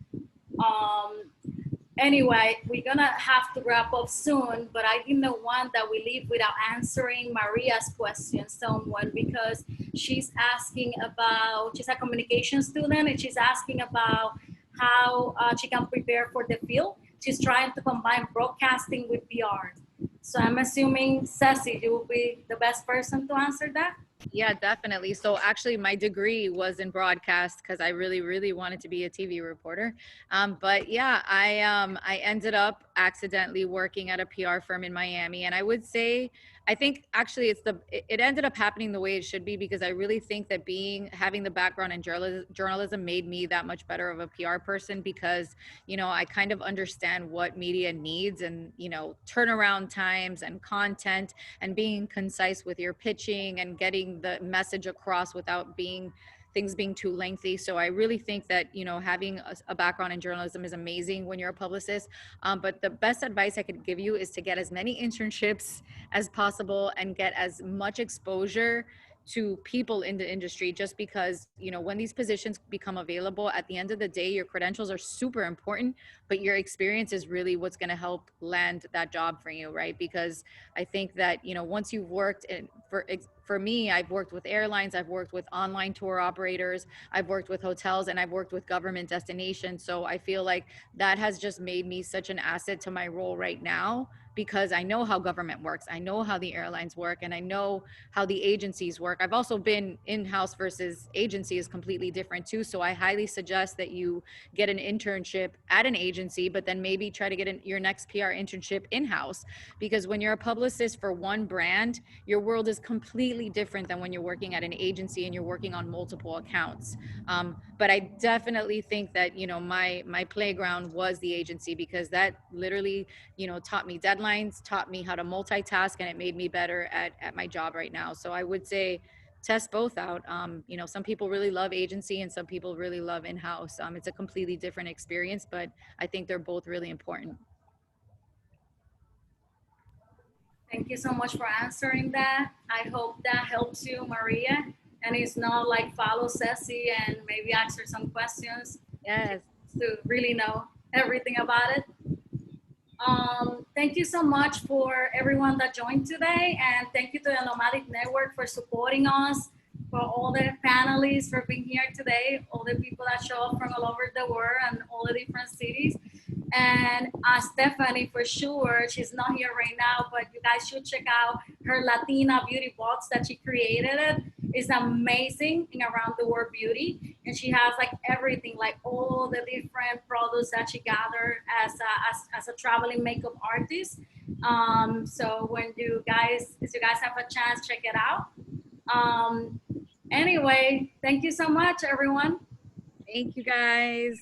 Anyway, we're gonna have to wrap up soon, but I didn't want that we leave without answering Maria's question somewhat, because she's a communication student, and she's asking about how she can prepare for the field. She's trying to combine broadcasting with PR. So I'm assuming, Ceci, you will be the best person to answer that. Yeah, definitely. So actually my degree was in broadcast because I really, really wanted to be a TV reporter. But yeah, I ended up accidentally working at a PR firm in Miami. And I would say, I think actually it ended up happening the way it should be, because I really think that having the background in journalism made me that much better of a PR person, because, I kind of understand what media needs, and, turnaround times and content, and being concise with your pitching and getting the message across without things being too lengthy. So I really think that, having a background in journalism is amazing when you're a publicist. But the best advice I could give you is to get as many internships as possible and get as much exposure to people in the industry, just because, when these positions become available, at the end of the day, your credentials are super important, but your experience is really what's going to help land that job for you, right? Because I think that, once you've worked for me, I've worked with airlines, I've worked with online tour operators, I've worked with hotels, and I've worked with government destinations. So I feel like that has just made me such an asset to my role right now, because I know how government works. I know how the airlines work, and I know how the agencies work. I've also been in-house versus agency is completely different too. So I highly suggest that you get an internship at an agency, but then maybe try to get your next PR internship in-house, because when you're a publicist for one brand, your world is completely different than when you're working at an agency and you're working on multiple accounts. But I definitely think that, you know, my playground was the agency, because that literally, you know, taught me deadlines, taught me how to multitask, and it made me better at my job right now. So I would say test both out. You know, some people really love agency and some people really love in-house. It's a completely different experience, but I think they're both really important. Thank you so much for answering that. I hope that helps you, Maria. And it's not like follow Ceci and maybe ask her some questions Yes. to really know everything about it. Thank you so much for everyone that joined today. And thank you to the Nomadic Network for supporting us, for all the panelists for being here today, all the people that show up from all over the world and all the different cities. And Stephanie, for sure, she's not here right now, but you guys should check out her Latina beauty box that she created. It's amazing in around the world beauty. And she has like everything, like all the different products that she gathered as a traveling makeup artist. So when you guys have a chance, check it out. Anyway, thank you so much, everyone. Thank you guys.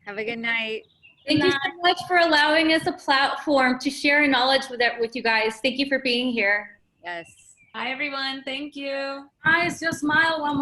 Have a good night. Thank you so much for allowing us a platform to share knowledge with you guys. Thank you for being here. Yes. Hi, everyone. Thank you. Guys, just smile one more.